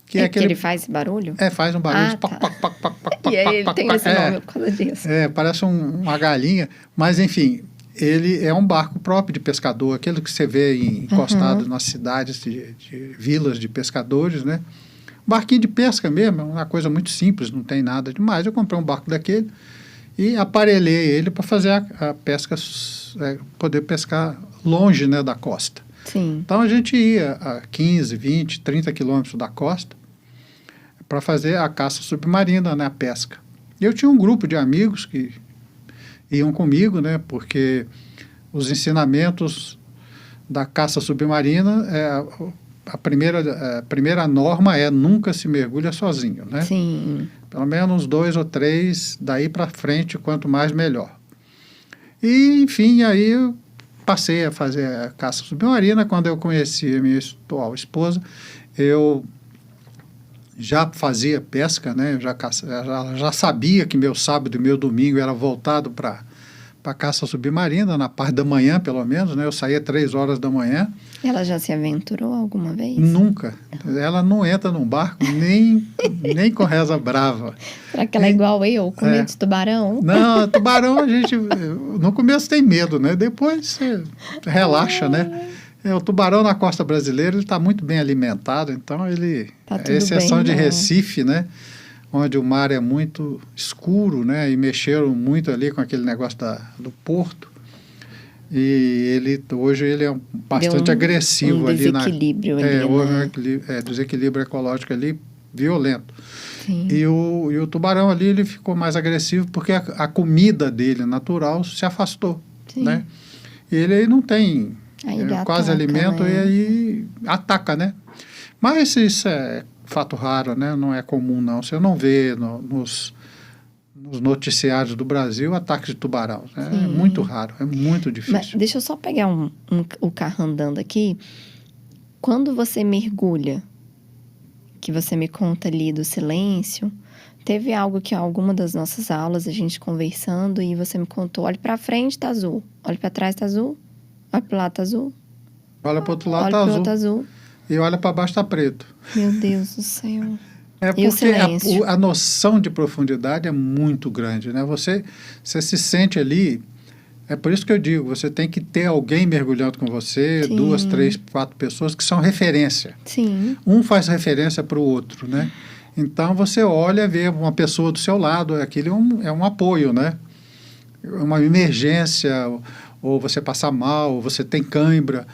Que ele faz esse barulho? Faz um barulho de tá. poc-poc-poc-poc-poc. E aí ele tem esse nome por causa disso. Parece uma galinha, mas enfim, ele é um barco próprio de pescador, aquele que você vê encostado nas cidades de vilas de pescadores, né? Barquinho de pesca mesmo, é uma coisa muito simples, não tem nada demais. Eu comprei um barco daquele e aparelhei ele para fazer a pesca, poder pescar longe, né, da costa. Sim. Então a gente ia a 15, 20, 30 quilômetros da costa para fazer a caça submarina, né, a pesca. E eu tinha um grupo de amigos que iam comigo, né, porque os ensinamentos da caça submarina, a primeira norma é nunca se mergulha sozinho, né? Sim. Pelo menos 2 ou 3, daí para frente, quanto mais melhor. E, enfim, aí eu passei a fazer a caça submarina. Quando eu conheci a minha atual esposa, eu já fazia pesca, né? Eu já sabia que meu sábado e meu domingo era voltado para caça submarina, na parte da manhã, pelo menos, né? Eu saía 3 horas da manhã. Ela já se aventurou alguma vez? Nunca. Ela não entra num barco nem com reza brava. Será que ela é igual eu, com medo de tubarão? Não, tubarão a gente, no começo tem medo, né? Depois você relaxa, né? O tubarão na costa brasileira, ele está muito bem alimentado, então ele, tudo exceção bem, de né? Recife, né? Onde o mar é muito escuro, né? E mexeram muito ali com aquele negócio do porto. E hoje ele é bastante agressivo ali. Desequilíbrio ali, houve né? Desequilíbrio ecológico ali violento. Sim. E o tubarão ali, ele ficou mais agressivo porque a comida dele natural se afastou, Sim. né? E ele aí não tem Aí ele quase ataca, alimento, né? e aí ataca, né? Mas isso é fato raro, né? Não é comum, não. Você não vê nos noticiários do Brasil ataques de tubarão, né? É muito raro, é muito difícil. Mas deixa eu só pegar o carro andando aqui. Quando você mergulha, que você me conta ali do silêncio, teve algo que alguma das nossas aulas, a gente conversando, e você me contou, olha pra frente, tá azul. Olha pra trás, tá azul. Olha pro lado, tá azul. Olha para o outro lado, Olha tá pro azul. outro azul. E olha para baixo, tá preto. Meu Deus do céu. É E o porque silêncio? a noção de profundidade é muito grande, né? Você se sente ali. É por isso que eu digo, você tem que ter alguém mergulhando com você, Sim. 2, 3, 4 pessoas que são referência. Sim. Um faz referência para o outro, né? Então você olha, vê uma pessoa do seu lado, aquilo é um apoio, né? Uma emergência, ou você passa mal, ou você tem cãibra,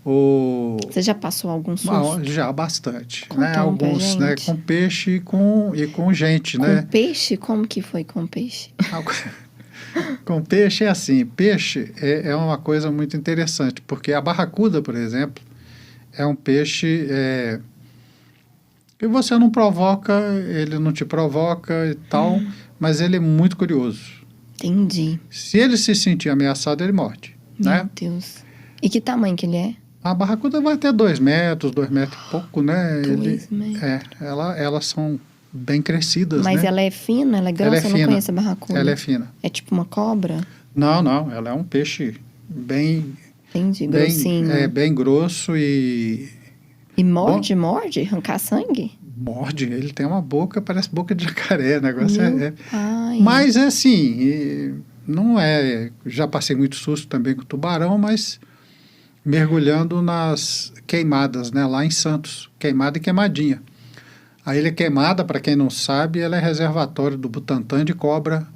ou... Você já passou algum susto? Já bastante, Conta né? pra Alguns, né? gente. Com peixe e com gente, Com né? peixe? Como que foi com peixe? Com peixe é assim, peixe é uma coisa muito interessante, porque a barracuda, por exemplo, é um peixe que você não provoca, ele não te provoca e tal, mas ele é muito curioso. Entendi. Se ele se sentir ameaçado, ele morde, né? Meu Deus. E que tamanho que ele é? A barracuda vai até 2 metros, 2 metros e pouco, né? 2 metros. Elas são bem crescidas, Mas né? ela é fina? Ela é grossa? Ela é Eu não fina. conheço a barracuda. Ela é fina. É tipo uma cobra? Não, ela é um peixe bem... Entendi, grossinho. Bem grosso e morde? Arrancar sangue? morde. Ele tem uma boca, parece boca de jacaré. O negócio Ai. Mas é assim, não é... Já passei muito susto também com tubarão, mas mergulhando nas queimadas, né? Lá em Santos. Queimada e Queimadinha. A Ilha Queimada, para quem não sabe, ela é reservatório do Butantã de cobra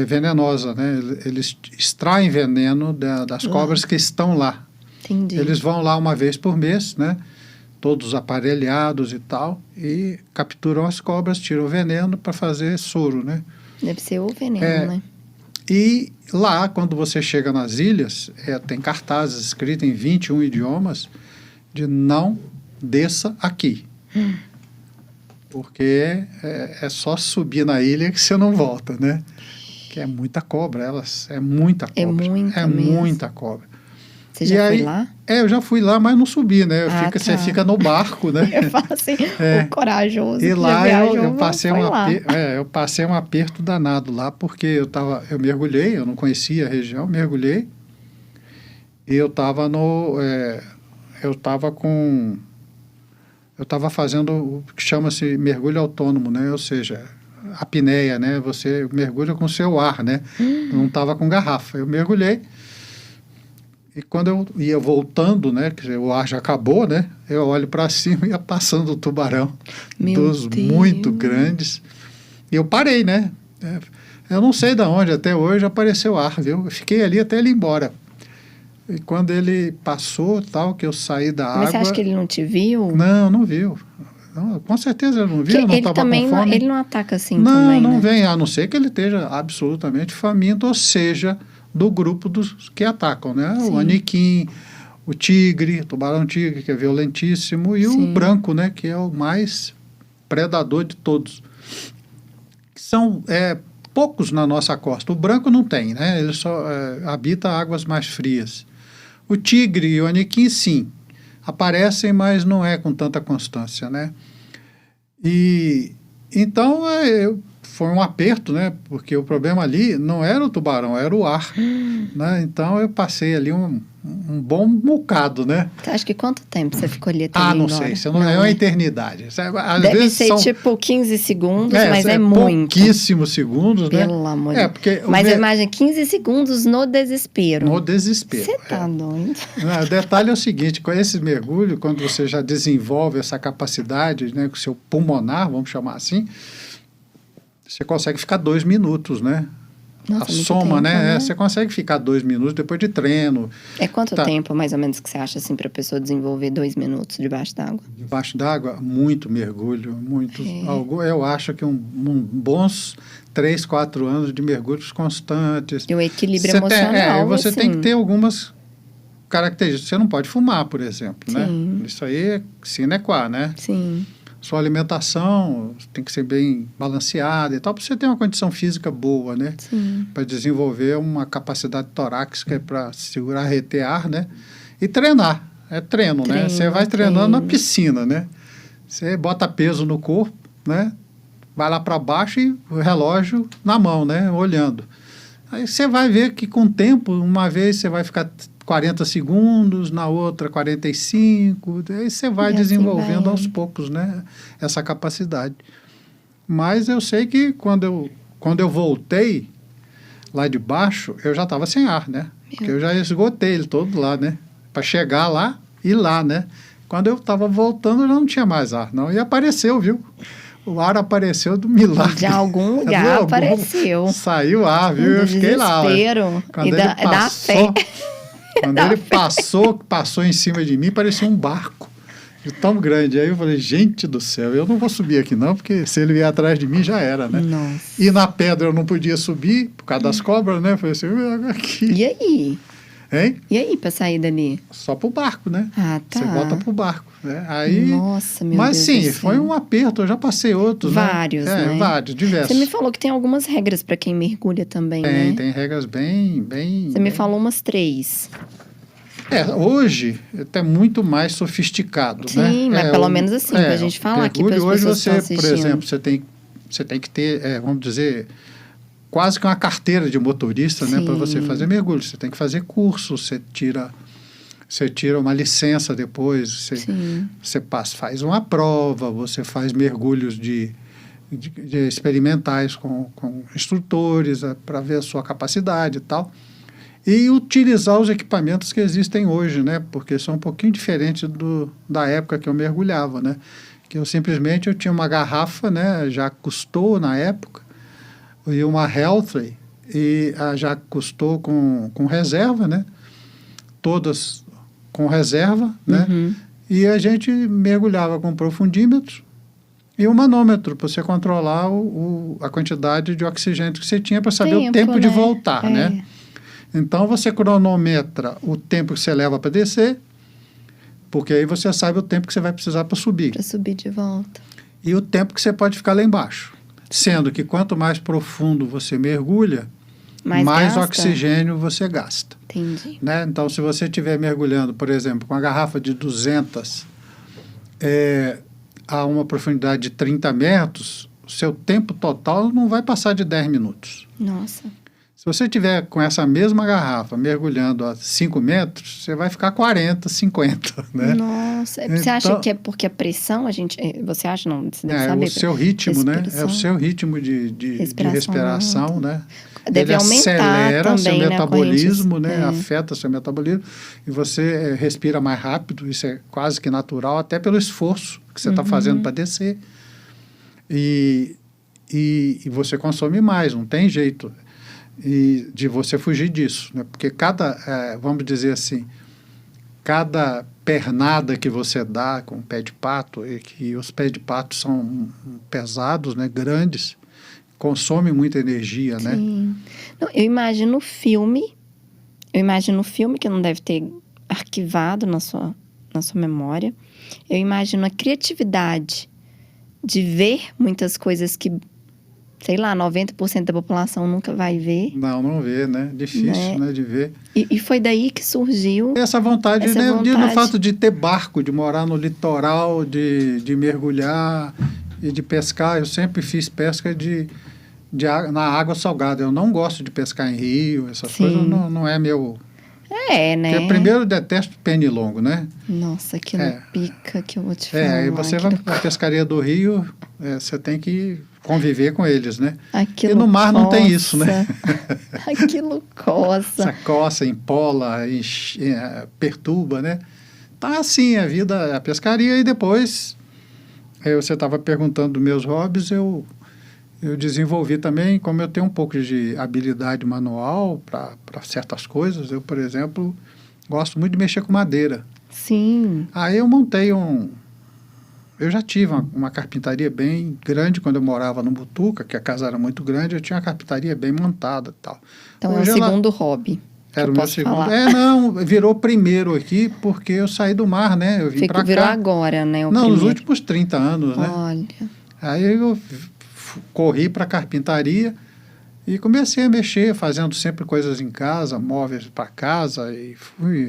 venenosa, né? Eles extraem veneno das cobras que estão lá. Entendi. Eles vão lá uma vez por mês, né? Todos aparelhados e tal, e capturam as cobras, tiram o veneno para fazer soro, né? Deve ser o veneno, né? E lá, quando você chega nas ilhas, tem cartazes escritos em 21 idiomas de não desça aqui. Porque é só subir na ilha que você não volta, né? Que é muita cobra, é muita cobra. É muita cobra. Você já foi lá? Eu já fui lá, mas não subi, né? Você fica no barco, né? Eu falo assim, o corajoso e que lá já viajou, eu passei eu passei um aperto danado lá, porque eu mergulhei, eu não conhecia a região, mergulhei, e eu estava fazendo o que chama-se mergulho autônomo, né? Ou seja, apneia, né? Você mergulha com seu ar, né? Não estava com garrafa. Eu mergulhei. E quando eu ia voltando, né, quer dizer, o ar já acabou, né, eu olho para cima e ia passando o tubarão, dos muito grandes. E eu parei, né? Eu não sei de onde, até hoje apareceu ar, viu? Eu fiquei ali até ele ir embora. E quando ele passou, tal, que eu saí da água... Mas você acha que ele não te viu? Não viu. Não, com certeza ele não viu, eu não estava com fome. Ele não ataca assim também, Não né? vem, a não ser que ele esteja absolutamente faminto, ou seja... do grupo dos que atacam, né? Sim. O aniquim, o tigre, o tubarão-tigre, que é violentíssimo, e Sim. o branco, né? Que é o mais predador de todos. São poucos na nossa costa. O branco não tem, né? Ele só habita águas mais frias. O tigre e o aniquim, sim, aparecem, mas não é com tanta constância, né? E então foi um aperto, né? Porque o problema ali não era o tubarão, era o ar. Né? Então, eu passei ali um bom bocado, né? Você acha que quanto tempo você ficou ali até não sei. É uma eternidade. Às Deve vezes ser tipo 15 segundos, mas é muito. Pouquíssimos segundos, né? Pelo amor de Deus. Mas imagina, 15 segundos no desespero. No desespero. Você tá doido. O detalhe é o seguinte, com esse mergulho, quando você já desenvolve essa capacidade, né? Com o seu pulmonar, vamos chamar assim, você consegue ficar 2 minutos, né? Nossa, a soma, tempo, né? Você consegue ficar 2 minutos depois de treino. É quanto tempo, mais ou menos, que você acha, assim, para a pessoa desenvolver 2 minutos debaixo d'água? Debaixo d'água, muito mergulho, muito. Eu acho que bons 3, 4 anos de mergulhos constantes. E o equilíbrio emocional, você assim. tem que ter algumas características. Você não pode fumar, por exemplo, né? Isso aí é sine qua, né? Sim. Sua alimentação tem que ser bem balanceada e tal, para você ter uma condição física boa, né? Para desenvolver uma capacidade torácica para segurar, reter ar, né? E treinar. É treino, né? Você vai treinando na piscina, né? Você bota peso no corpo, né? Vai lá para baixo e o relógio na mão, né? Olhando. Aí você vai ver que com o tempo, uma vez você vai ficar 40 segundos, na outra 45, aí você vai desenvolvendo aos poucos, né, essa capacidade. Mas eu sei que quando eu voltei lá de baixo, eu já estava sem ar, né? Porque eu já esgotei ele todo lá, né? Para chegar lá e lá, né? Quando eu estava voltando, eu já não tinha mais ar, não. E apareceu, viu? O ar apareceu do milagre. De algum lugar apareceu. Saiu ar, viu? Eu fiquei lá. Quando ele passou, dá fé. Quando ele passou em cima de mim, parecia um barco tão grande. Aí eu falei, gente do céu, eu não vou subir aqui não, porque se ele vier atrás de mim, já era, né? Nossa. E na pedra eu não podia subir, por causa das cobras, né? Eu falei assim, aqui. E aí? Hein? E aí, para sair dali? Só pro barco, né? Ah, tá. Você volta pro barco. Né? Aí, nossa, meu mas Deus sim, foi um aperto, eu já passei outros, vários, né? Vários, diversos. Você me falou que tem algumas regras para quem mergulha também, né? Tem regras bem... Você me falou umas 3. Hoje é muito mais sofisticado, né? Sim, mas pelo menos assim, para a gente falar aqui para as pessoas hoje que estão assistindo. Por exemplo, você tem que ter, vamos dizer, quase que uma carteira de motorista, né, para você fazer mergulho. Você tem que fazer curso, você tira uma licença depois, você faz uma prova, você faz mergulhos de experimentais com instrutores para ver a sua capacidade e tal. E utilizar os equipamentos que existem hoje, né? Porque são um pouquinho diferentes da época que eu mergulhava, né? Que eu tinha uma garrafa, né? Já custou na época, e uma Healthy, e já custou com reserva, né? Todas com reserva, né? E a gente mergulhava com profundímetro E o manômetro, para você controlar a quantidade de oxigênio que você tinha para saber o tempo de voltar, né? Então, você cronometra o tempo que você leva para descer, porque aí você sabe o tempo que você vai precisar para subir. Para subir de volta. E o tempo que você pode ficar lá embaixo. Sendo que quanto mais profundo você mergulha, mais oxigênio você gasta. Entendi. Né? Então, se você estiver mergulhando, por exemplo, com uma garrafa de 200 a uma profundidade de 30 metros, o seu tempo total não vai passar de 10 minutos. Nossa. Se você estiver com essa mesma garrafa mergulhando a 5 metros, você vai ficar 40, 50, né? Nossa. Você acha que é porque a pressão, você acha, não? Você deve saber. É o seu ritmo, né? É o seu ritmo de respiração, né? Deve Ele aumentar acelera também, seu metabolismo, né? Afeta seu metabolismo. E você respira mais rápido, isso é quase que natural, até pelo esforço que você está fazendo para descer. E você consome mais, não tem jeito de você fugir disso, né? Porque vamos dizer assim, cada pernada que você dá com o pé de pato, e que os pés de pato são pesados, né? Grandes, consome muita energia, né? Sim. Não, eu imagino o filme que não deve ter arquivado na sua memória. Eu imagino a criatividade de ver muitas coisas que, sei lá, 90% da população nunca vai ver. Não vê, né? Difícil, né? De ver. E foi daí que surgiu essa vontade, né? No fato de ter barco, de morar no litoral, de mergulhar e de pescar. Eu sempre fiz pesca na água salgada. Eu não gosto de pescar em rio, essas coisas não é meu... né? Porque primeiro eu detesto pernilongo, né? Nossa, aquilo pica que eu vou te falar. E você vai para a pescaria do rio, você tem que conviver com eles, né? Aquilo e no mar não tem isso, né? Aquilo coça. Essa coça, empola, perturba, né? Tá assim a vida, a pescaria. E depois, você estava perguntando dos meus hobbies, eu desenvolvi também, como eu tenho um pouco de habilidade manual para certas coisas. Eu, por exemplo, gosto muito de mexer com madeira. Sim. Aí eu montei eu já tive uma carpintaria bem grande quando eu morava no Butuca, que a casa era muito grande, eu tinha uma carpintaria bem montada e tal. Então hoje é o segundo hobby. Era o meu segundo. Virou primeiro aqui, porque eu saí do mar, né? Eu vim para cá. Virou agora, né? Nos últimos 30 anos, né? Olha. Aí eu corri para a carpintaria e comecei a mexer, fazendo sempre coisas em casa, móveis para casa, e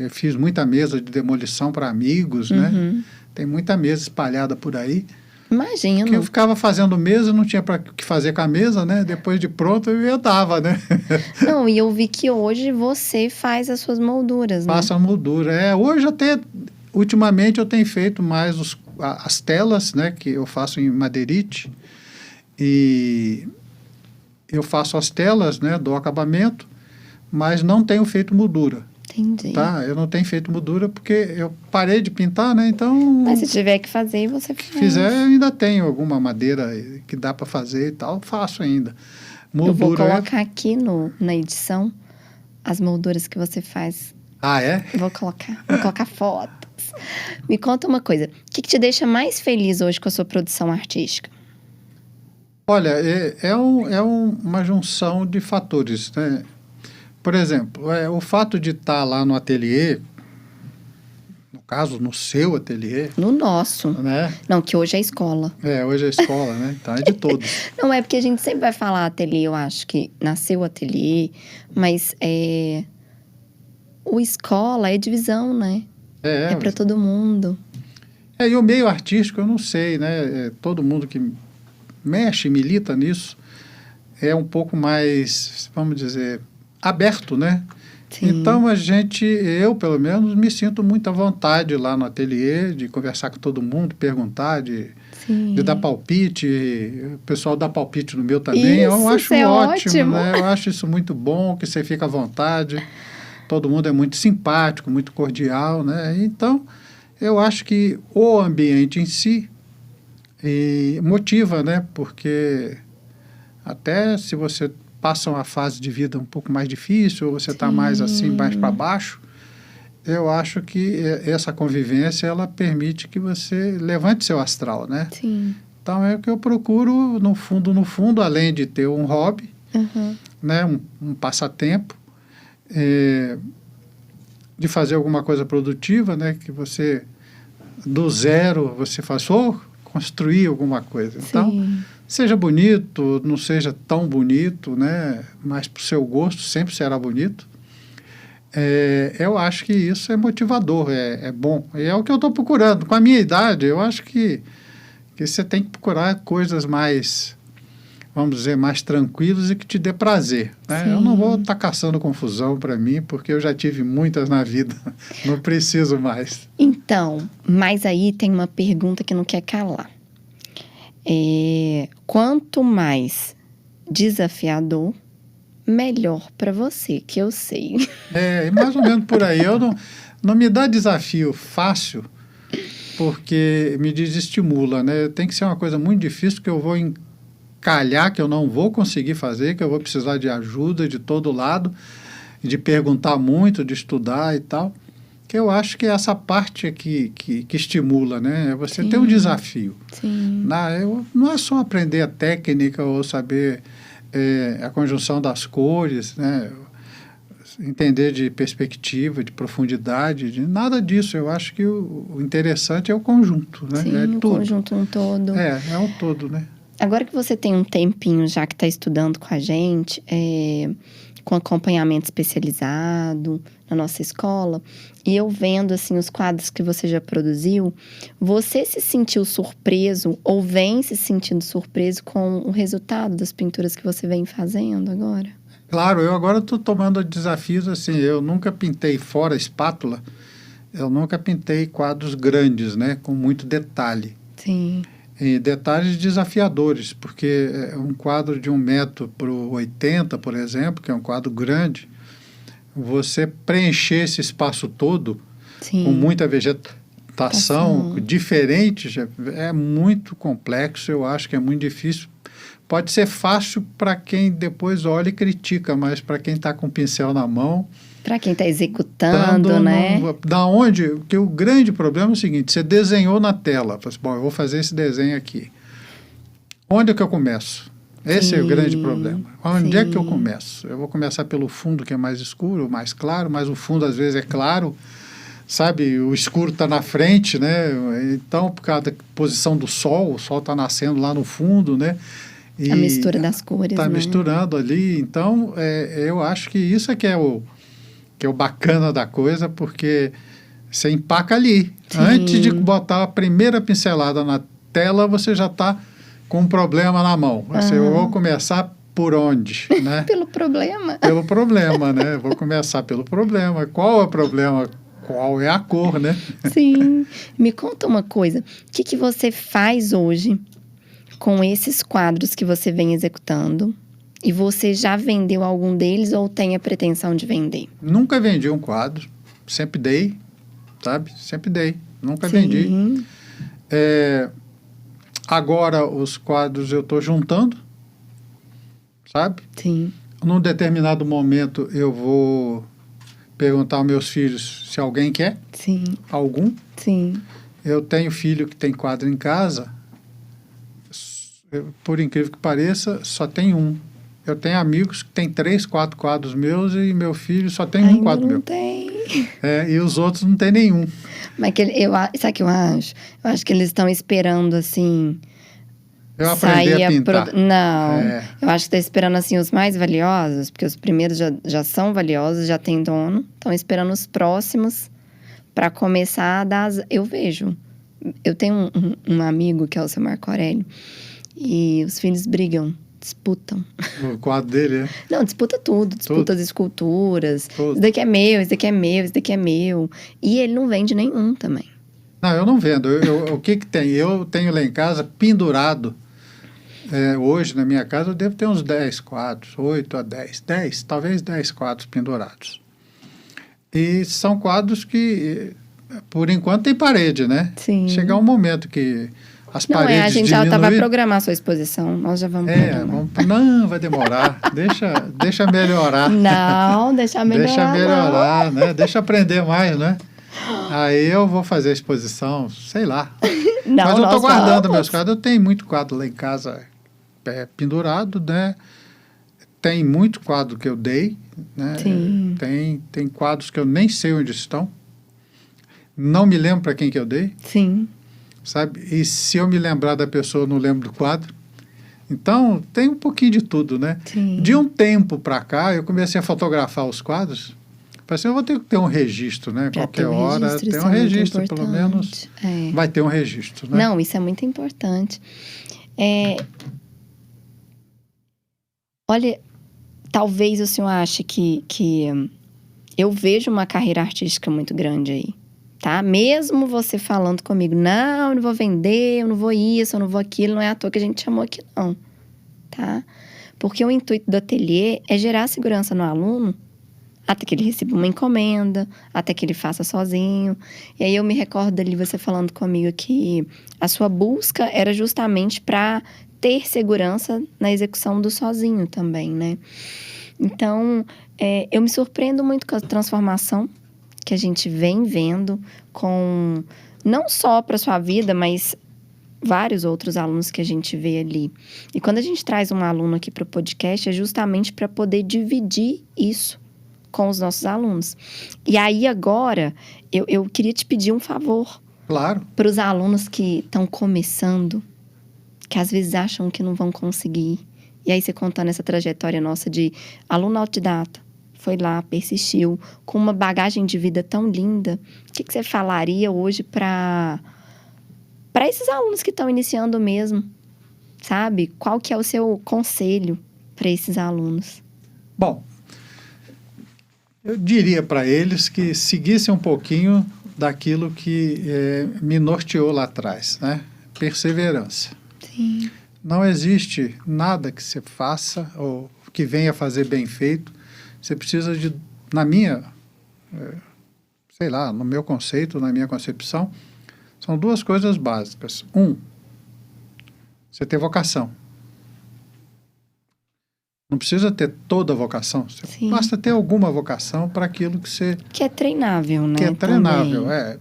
fiz muita mesa de demolição para amigos, né? Tem muita mesa espalhada por aí. Imagino. Que eu ficava fazendo mesa, não tinha para o que fazer com a mesa, né? Depois de pronto, eu dava, né? Não, e eu vi que hoje você faz as suas molduras, né? Faço a moldura. Hoje ultimamente eu tenho feito mais as telas, né? Que eu faço em madeirite. E eu faço as telas, né, do acabamento, mas não tenho feito moldura. Entendi. Tá? Eu não tenho feito moldura porque eu parei de pintar, né? Então... Mas se tiver que fazer, você faz. Se fizer, eu ainda tenho alguma madeira que dá para fazer e tal, faço ainda. Moldura, eu vou colocar aqui na edição as molduras que você faz. Ah, é? Eu vou colocar fotos. Me conta uma coisa, o que te deixa mais feliz hoje com a sua produção artística? Olha, uma junção de fatores, né? Por exemplo, o fato de estar lá no ateliê, no caso, no seu ateliê... No nosso. Né? Não, que hoje é escola. Hoje é escola, né? Então é de todos. Não, é porque a gente sempre vai falar ateliê, eu acho que nasceu ateliê, mas o escola é divisão, né? É para todo mundo. E o meio artístico, eu não sei, né? Todo mundo que mexe, milita nisso, é um pouco mais, vamos dizer, aberto, né? Sim. Então eu pelo menos me sinto muito à vontade lá no ateliê, de conversar com todo mundo, perguntar, de dar palpite, o pessoal dá palpite no meu também. Eu acho ótimo, né? Eu acho isso muito bom, que você fica à vontade, todo mundo é muito simpático, muito cordial, né? Então, eu acho que o ambiente em si motiva, né? Porque até se você passa uma fase de vida um pouco mais difícil, ou você está mais assim, mais para baixo, eu acho que essa convivência, ela permite que você levante seu astral, né? Sim. Então, é o que eu procuro, no fundo, além de ter um hobby, né, um passatempo, de fazer alguma coisa produtiva, né, que você, do zero, você faz, ou construir alguma coisa. Então, Sim. seja bonito, não seja tão bonito, né, mas para o seu gosto sempre será bonito. Eu acho que isso é motivador, é bom. E é o que eu estou procurando. Com a minha idade, eu acho que você tem que procurar coisas mais, vamos dizer, mais tranquilas e que te dê prazer, né? Eu não vou estar caçando confusão para mim, porque eu já tive muitas na vida. Não preciso mais. Então, mas aí tem uma pergunta que não quer calar. Quanto mais desafiador, melhor para você, que eu sei. Mais ou menos por aí. Eu não me dá desafio fácil, porque me desestimula, né? Tem que ser uma coisa muito difícil que eu vou encalhar, que eu não vou conseguir fazer, que eu vou precisar de ajuda de todo lado, de perguntar muito, de estudar e tal. Que eu acho que é essa parte que estimula, né? É você ter um desafio. Sim. Não é só aprender a técnica ou saber a conjunção das cores, né? Entender de perspectiva, de profundidade, de nada disso. Eu acho que o interessante é o conjunto, né? Sim, o conjunto um todo. É um todo, né? Agora que você tem um tempinho já que está estudando com a gente, com acompanhamento especializado na nossa escola, e eu vendo assim os quadros que você já produziu, você se sentiu surpreso ou vem se sentindo surpreso com o resultado das pinturas que você vem fazendo agora? Claro, eu agora estou tomando desafios assim, eu nunca pintei fora espátula, eu nunca pintei quadros grandes, né, com muito detalhe. Sim. E detalhes desafiadores, porque um quadro de 1 metro por 80, por exemplo, que é um quadro grande, você preencher esse espaço todo com muita vegetação diferente é muito complexo, eu acho que é muito difícil. Pode ser fácil para quem depois olha e critica, mas para quem está com o pincel na mão... Para quem está executando, né? Da onde? Porque o grande problema é o seguinte, você desenhou na tela, fala assim, bom, eu vou fazer esse desenho aqui. Onde é que eu começo? Esse é o grande problema. Onde é que eu começo? Eu vou começar pelo fundo, que é mais escuro, mais claro, mas o fundo às vezes é claro, sabe? O escuro está na frente, né? Então, por causa da posição do sol, o sol está nascendo lá no fundo, né? A mistura das cores, tá, né? misturando ali. Então, eu acho que isso é que é o bacana da coisa, porque você empaca ali. Sim. Antes de botar a primeira pincelada na tela, você já está com um problema na mão. Eu vou começar por onde, né? Pelo problema. Pelo problema, né? Vou começar pelo problema. Qual é o problema? Qual é a cor, né? Sim. Me conta uma coisa. O que você faz hoje com esses quadros que você vem executando? E você já vendeu algum deles ou tem a pretensão de vender? Nunca vendi um quadro. Sempre dei, sabe? Sempre dei. Nunca vendi. Agora, os quadros eu estou juntando, sabe? Sim. Num determinado momento, eu vou perguntar aos meus filhos se alguém quer. Sim. Algum. Sim. Eu tenho filho que tem quadro em casa. Por incrível que pareça, só tem um. Eu tenho amigos que têm 3, 4 quadros meus e meu filho só tem um quadro meu. Tem. E os outros não tem nenhum. Mas sabe o que eu acho? Eu acho que eles estão esperando, assim... Eu aprendi a pintar. Não. Eu acho que está esperando, assim, os mais valiosos, porque os primeiros já são valiosos, já tem dono. Estão esperando os próximos para começar a dar... Eu vejo. Eu tenho um amigo, que é o seu Marco Aurélio, e os filhos brigam. Disputam. O quadro dele, é? Não, disputa tudo. Disputa as esculturas. Tudo. Isso daqui é meu, isso daqui é meu, isso daqui é meu. E ele não vende nenhum também. Não, eu não vendo. O que tem? Eu tenho lá em casa pendurado. Hoje, na minha casa, eu devo ter uns 10 quadros. 8 a 10. 10, talvez 10 quadros pendurados. E são quadros que, por enquanto, tem parede, né? Sim. Chegar um momento que... As paredes a gente já vai programar a sua exposição. Nós já vamos programar. Não, vai demorar. Deixa melhorar. Não, deixa melhorar. Deixa melhorar, né? Deixa aprender mais, né? Aí eu vou fazer a exposição, sei lá. Não, Mas eu estou nós guardando vamos. meus quadros. Eu tenho muito quadro lá em casa pendurado, né? Tem muito quadro que eu dei, né? Sim. Tem quadros que eu nem sei onde estão. Não me lembro para quem que eu dei, Sim. sabe? E se eu me lembrar da pessoa, eu não lembro do quadro. Então, tem um pouquinho de tudo, né? Sim. De um tempo para cá, eu comecei a fotografar os quadros. Falei assim, eu vou ter que ter um registro, né? Pra ter Qualquer um hora registro, tem isso um é muito registro, pelo menos importante. É. vai ter um registro, né? Não, isso é muito importante. Olha, talvez o senhor ache que eu vejo uma carreira artística muito grande aí, tá? Mesmo você falando comigo, não, eu não vou vender, eu não vou isso, eu não vou aquilo, não é à toa que a gente chamou aqui, não, tá? Porque o intuito do ateliê é gerar segurança no aluno até que ele receba uma encomenda, até que ele faça sozinho. E aí eu me recordo ali você falando comigo que a sua busca era justamente para ter segurança na execução do sozinho também, né? Então, eu me surpreendo muito com a transformação que a gente vem vendo com não só para sua vida, mas vários outros alunos que a gente vê ali. E quando a gente traz um aluno aqui para o podcast, é justamente para poder dividir isso com os nossos alunos. E aí, agora, eu queria te pedir um favor. Claro. Para os alunos que estão começando, que às vezes acham que não vão conseguir. E aí, você contando essa trajetória nossa de aluno autodidata, foi lá, persistiu, com uma bagagem de vida tão linda. O que você falaria hoje para esses alunos que estão iniciando mesmo? Sabe? Qual que é o seu conselho para esses alunos? Bom, eu diria para eles que seguissem um pouquinho daquilo que me norteou lá atrás, né? Perseverança. Sim. Não existe nada que você faça ou que venha fazer bem feito. Você precisa de, na minha, sei lá, no meu conceito, na minha concepção, são duas coisas básicas. Você ter vocação. Não precisa ter toda a vocação. Sim. Basta ter alguma vocação para aquilo que você... Que é treinável, né? Que é treinável, também.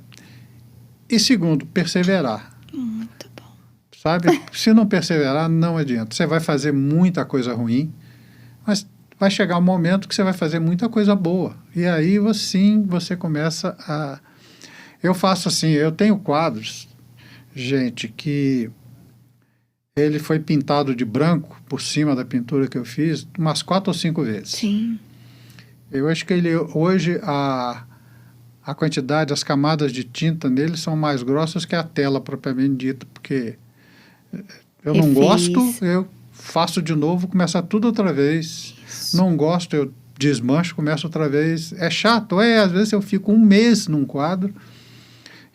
E segundo, perseverar. Muito bom. Sabe? Se não perseverar, não adianta. Você vai fazer muita coisa ruim, mas vai chegar um momento que você vai fazer muita coisa boa. E aí, sim, você começa a... Eu faço assim, eu tenho quadros, gente, que ele foi pintado de branco por cima da pintura que eu fiz umas 4 ou 5 vezes. Sim. Eu acho que hoje a quantidade, as camadas de tinta nele são mais grossas que a tela propriamente dita, porque eu não gosto, eu faço de novo, começa tudo outra vez. Isso. Não gosto, eu desmancho, começo outra vez. É chato, às vezes eu fico um mês num quadro.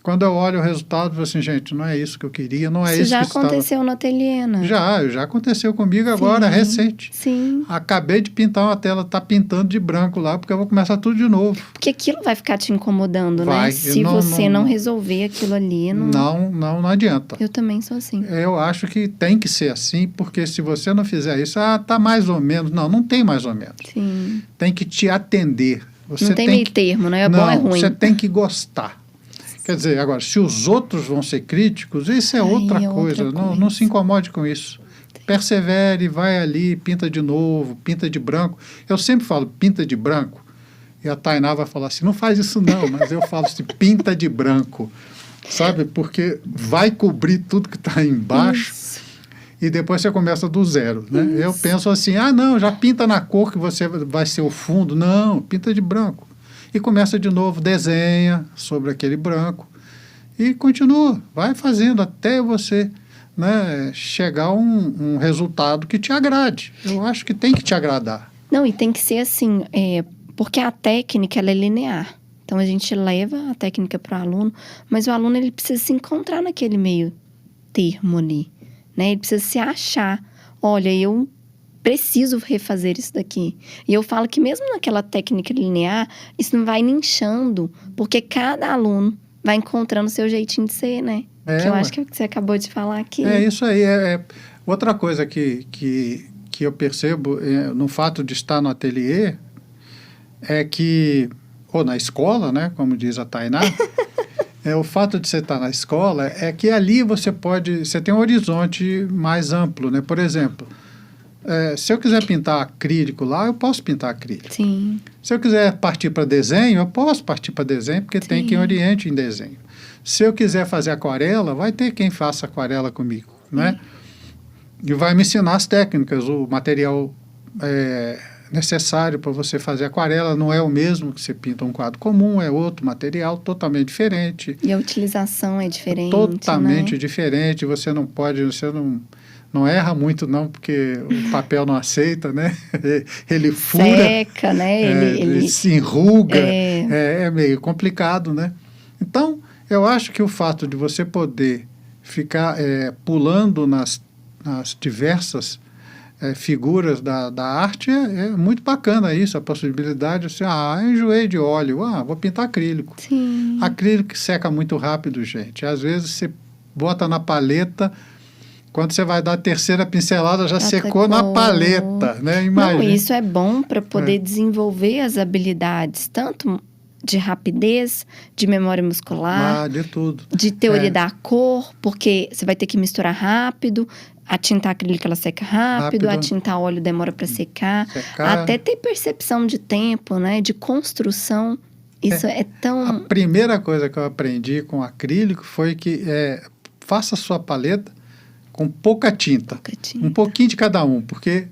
Quando eu olho o resultado, eu falo assim, gente, não é isso que eu queria, não é isso que estava... Isso já aconteceu no ateliê, né? Já aconteceu comigo agora, recente. Sim. Acabei de pintar uma tela, tá pintando de branco lá, porque eu vou começar tudo de novo. Porque aquilo vai ficar te incomodando, né? Se você não resolver aquilo ali... Não adianta. Eu também sou assim. Eu acho que tem que ser assim, porque se você não fizer isso, tá mais ou menos. Não tem mais ou menos. Sim. Tem que te atender. Você não tem meio termo, né? É bom, é ruim. Você tem que gostar. Quer dizer, agora, se os outros vão ser críticos, isso é outra coisa. Não se incomode com isso. Persevere, vai ali, pinta de novo, pinta de branco. Eu sempre falo, pinta de branco. E a Tainá vai falar assim, não faz isso não, mas eu falo assim, pinta de branco. Sabe? Porque vai cobrir tudo que está embaixo. Isso. E depois você começa do zero, né? Isso. Eu penso assim, não, já pinta na cor que você vai ser o fundo. Não, pinta de branco. E começa de novo, desenha sobre aquele branco e continua, vai fazendo até você, né, chegar a um resultado que te agrade. Eu acho que tem que te agradar. Não, e tem que ser assim, porque a técnica ela é linear. Então, a gente leva a técnica para o aluno, mas o aluno ele precisa se encontrar naquele meio termo ali, né? Ele precisa se achar. Olha, eu preciso refazer isso daqui. E eu falo que mesmo naquela técnica linear, isso não vai inchando, porque cada aluno vai encontrando o seu jeitinho de ser, né? Que eu acho que é o que você acabou de falar aqui. É isso aí. Outra coisa que eu percebo no fato de estar no ateliê é que ou na escola, né, como diz a Tainá, o fato de você estar na escola é que ali você tem um horizonte mais amplo, né? Por exemplo, se eu quiser pintar acrílico lá, eu posso pintar acrílico. Sim. Se eu quiser partir para desenho, eu posso partir para desenho, porque Sim. tem quem oriente em desenho. Se eu quiser fazer aquarela, vai ter quem faça aquarela comigo, né? E vai me ensinar as técnicas, o material necessário para você fazer aquarela não é o mesmo que você pinta um quadro comum, é outro material totalmente diferente. E a utilização é diferente, totalmente né? diferente, você não erra muito não, porque o papel não aceita, né? Ele fura. Seca, né? Ele se enruga, é meio complicado, né? Então, eu acho que o fato de você poder ficar pulando nas diversas figuras da arte é muito bacana isso, a possibilidade de enjoei de óleo, vou pintar acrílico. Sim. Acrílico seca muito rápido, gente. Às vezes você bota na paleta, quando você vai dar a terceira pincelada, já secou na paleta, né? Imagina. Não, isso é bom para poder desenvolver as habilidades, tanto de rapidez, de memória muscular, de tudo. De teoria da cor, porque você vai ter que misturar rápido, a tinta acrílica ela seca rápido, a tinta óleo demora para secar, até ter percepção de tempo, né? De construção. Isso é tão... A primeira coisa que eu aprendi com acrílico foi que faça sua paleta com pouca tinta. Um pouquinho de cada um, porque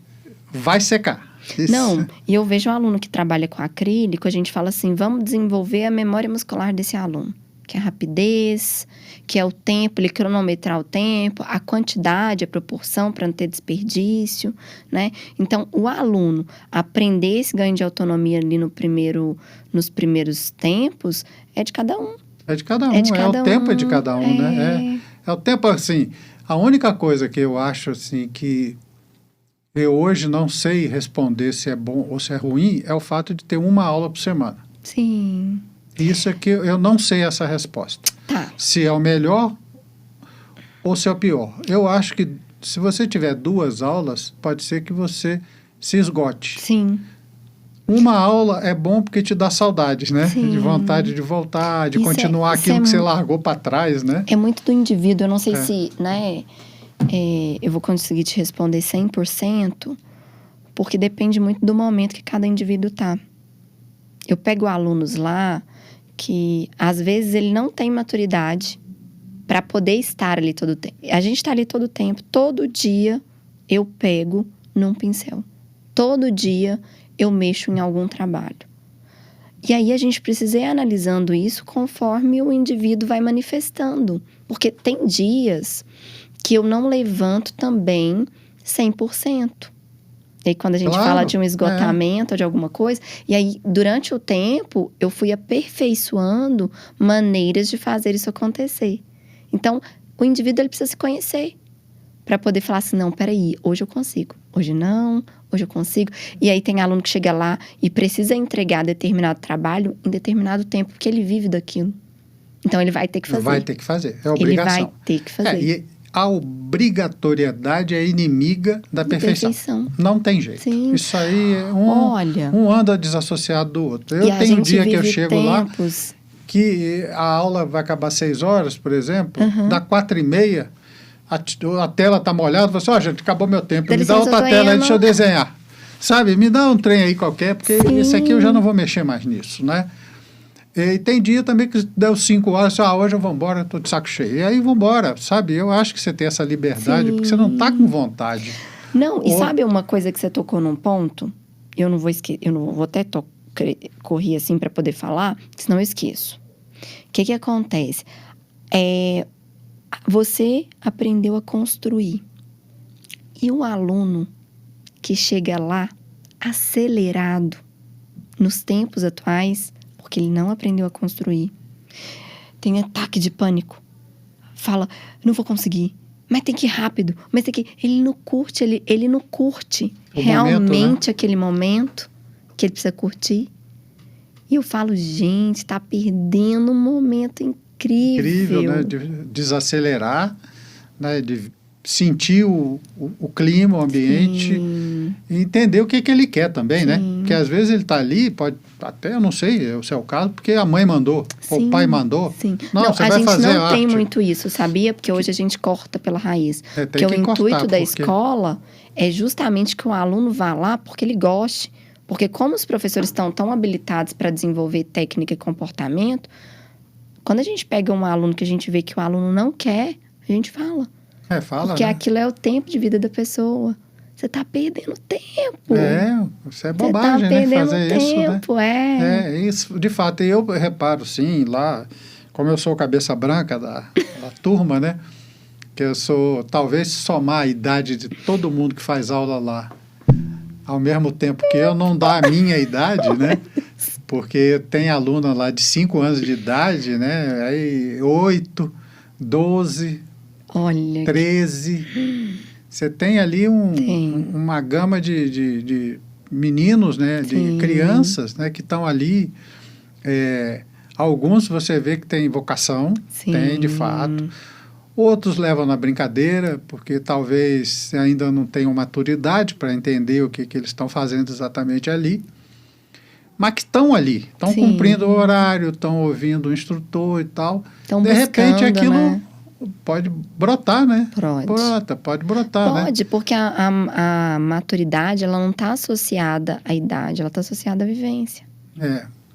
vai secar. Isso. Não, e eu vejo um aluno que trabalha com acrílico, a gente fala assim, vamos desenvolver a memória muscular desse aluno, que é a rapidez, que é o tempo, ele cronometrar o tempo, a quantidade, a proporção para não ter desperdício, né? Então, o aluno aprender esse ganho de autonomia ali nos primeiros tempos é de cada um. É de cada um, o tempo é de cada um, né? É o tempo, assim, a única coisa que eu acho, assim, que eu hoje não sei responder se é bom ou se é ruim, é o fato de ter uma aula por semana. Sim. Isso é que eu não sei essa resposta. Tá. Se é o melhor ou se é o pior. Eu acho que se você tiver 2 aulas, pode ser que você se esgote. Sim. Uma aula é bom porque te dá saudades, né? Sim. De vontade de voltar, de continuar aquilo que você largou para trás, né? É muito do indivíduo. Eu não sei se, né... eu vou conseguir te responder 100%, porque depende muito do momento que cada indivíduo tá. Eu pego alunos lá que, às vezes, ele não tem maturidade para poder estar ali todo o tempo. A gente tá ali todo o tempo. Todo dia eu pego num pincel. Todo dia eu mexo em algum trabalho. E aí a gente precisa ir analisando isso conforme o indivíduo vai manifestando. Porque tem dias que eu não levanto também 100%. E aí, quando a gente fala de um esgotamento, de alguma coisa, e aí, durante o tempo, eu fui aperfeiçoando maneiras de fazer isso acontecer. Então, o indivíduo ele precisa se conhecer para poder falar assim, não, peraí, hoje eu consigo, hoje não, hoje eu consigo. E aí tem aluno que chega lá e precisa entregar determinado trabalho em determinado tempo, porque ele vive daquilo. Então, ele vai ter que fazer. Vai ter que fazer, é obrigação. Ele vai ter que fazer. A obrigatoriedade é inimiga da perfeição. Não tem jeito. Sim. Isso aí, um anda desassociado do outro. Eu tenho um dia que eu chego lá, que a aula vai acabar às 6 horas, por exemplo, dá 4h30, a tela está molhada, você gente, acabou meu tempo, me dá outra tela aí, deixa eu desenhar. Sabe, me dá um trem aí qualquer, porque esse aqui eu já não vou mexer mais nisso, né? E tem dia também que deu 5 horas, hoje eu vou embora, estou de saco cheio. E aí vou embora, sabe? Eu acho que você tem essa liberdade, porque você não está com vontade. Não, e sabe uma coisa que você tocou num ponto? Eu não vou até correr assim para poder falar, senão eu esqueço. O que acontece? Você aprendeu a construir. E o aluno que chega lá acelerado nos tempos atuais, porque ele não aprendeu a construir, tem ataque de pânico, fala, não vou conseguir, mas tem que ir rápido, mas tem que... Ele não curte, ele não curte realmente momento, né? Aquele momento que ele precisa curtir. E eu falo, gente, tá perdendo um momento incrível. Incrível, né? De desacelerar, né? De sentir o clima, o ambiente. Sim. E entender o que ele quer também, né? Sim. Porque às vezes ele está ali, pode até, eu não sei, o seu caso, porque a mãe mandou, ou o pai mandou. Sim. Não, você a vai gente fazer não tem arte. muito isso, sabia? Porque hoje a gente corta pela raiz. Tem Porque o que cortar, intuito da porque- escola é justamente que o aluno vá lá porque ele goste. Porque como os professores estão tão habilitados para desenvolver técnica e comportamento, quando a gente pega um aluno que a gente vê que o aluno não quer, a gente fala. Fala, Porque né? aquilo é o tempo de vida da pessoa. Você tá perdendo tempo. Isso é bobagem, Você tá né? perdendo Fazer isso, né? tempo, Isso, de fato. E eu reparo, sim, lá, como eu sou cabeça branca da turma, né? Que eu sou, talvez, somar a idade de todo mundo que faz aula lá, ao mesmo tempo que eu não dá a minha idade, né? Porque tem aluna lá de 5 anos de idade, né? Aí 8, 12, Olha. 13. Você tem ali uma gama de meninos, né? Sim. De crianças, né? Que estão ali. Alguns você vê que tem vocação, Sim. tem de fato. Outros levam na brincadeira, porque talvez ainda não tenham maturidade para entender o que eles estão fazendo exatamente ali. Mas que estão ali, estão Sim. cumprindo o horário, estão ouvindo o instrutor e tal. Estão de buscando, repente aquilo né? pode brotar, né? Pode brotar, né? Pode, porque a maturidade, ela não está associada à idade, ela está associada à vivência.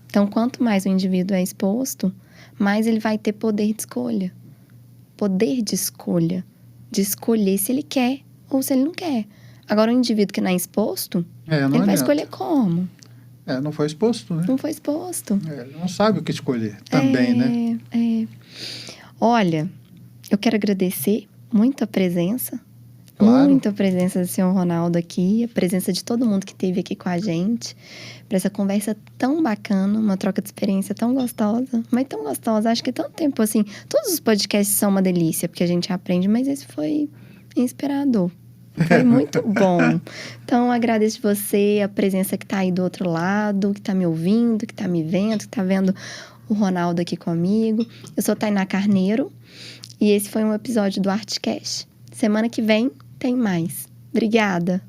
Então, quanto mais o indivíduo é exposto, mais ele vai ter poder de escolha. Poder de escolha. De escolher se ele quer ou se ele não quer. Agora, o indivíduo que não é exposto, ele vai escolher como? Não foi exposto, né? Não foi exposto. Ele não sabe o que escolher também, né? Olha, eu quero agradecer muito a presença. Claro. Muito a presença do senhor Ronaldo aqui, a presença de todo mundo que esteve aqui com a gente, para essa conversa tão bacana, uma troca de experiência tão gostosa, mas tão gostosa. Acho que tanto tempo assim, todos os podcasts são uma delícia, porque a gente aprende, mas esse foi inspirador. Foi muito bom. Então, agradeço você, a presença que está aí do outro lado, que está me ouvindo, que está me vendo, que está vendo o Ronaldo aqui comigo. Eu sou Tainá Carneiro e esse foi um episódio do Artcast. Semana que vem tem mais. Obrigada!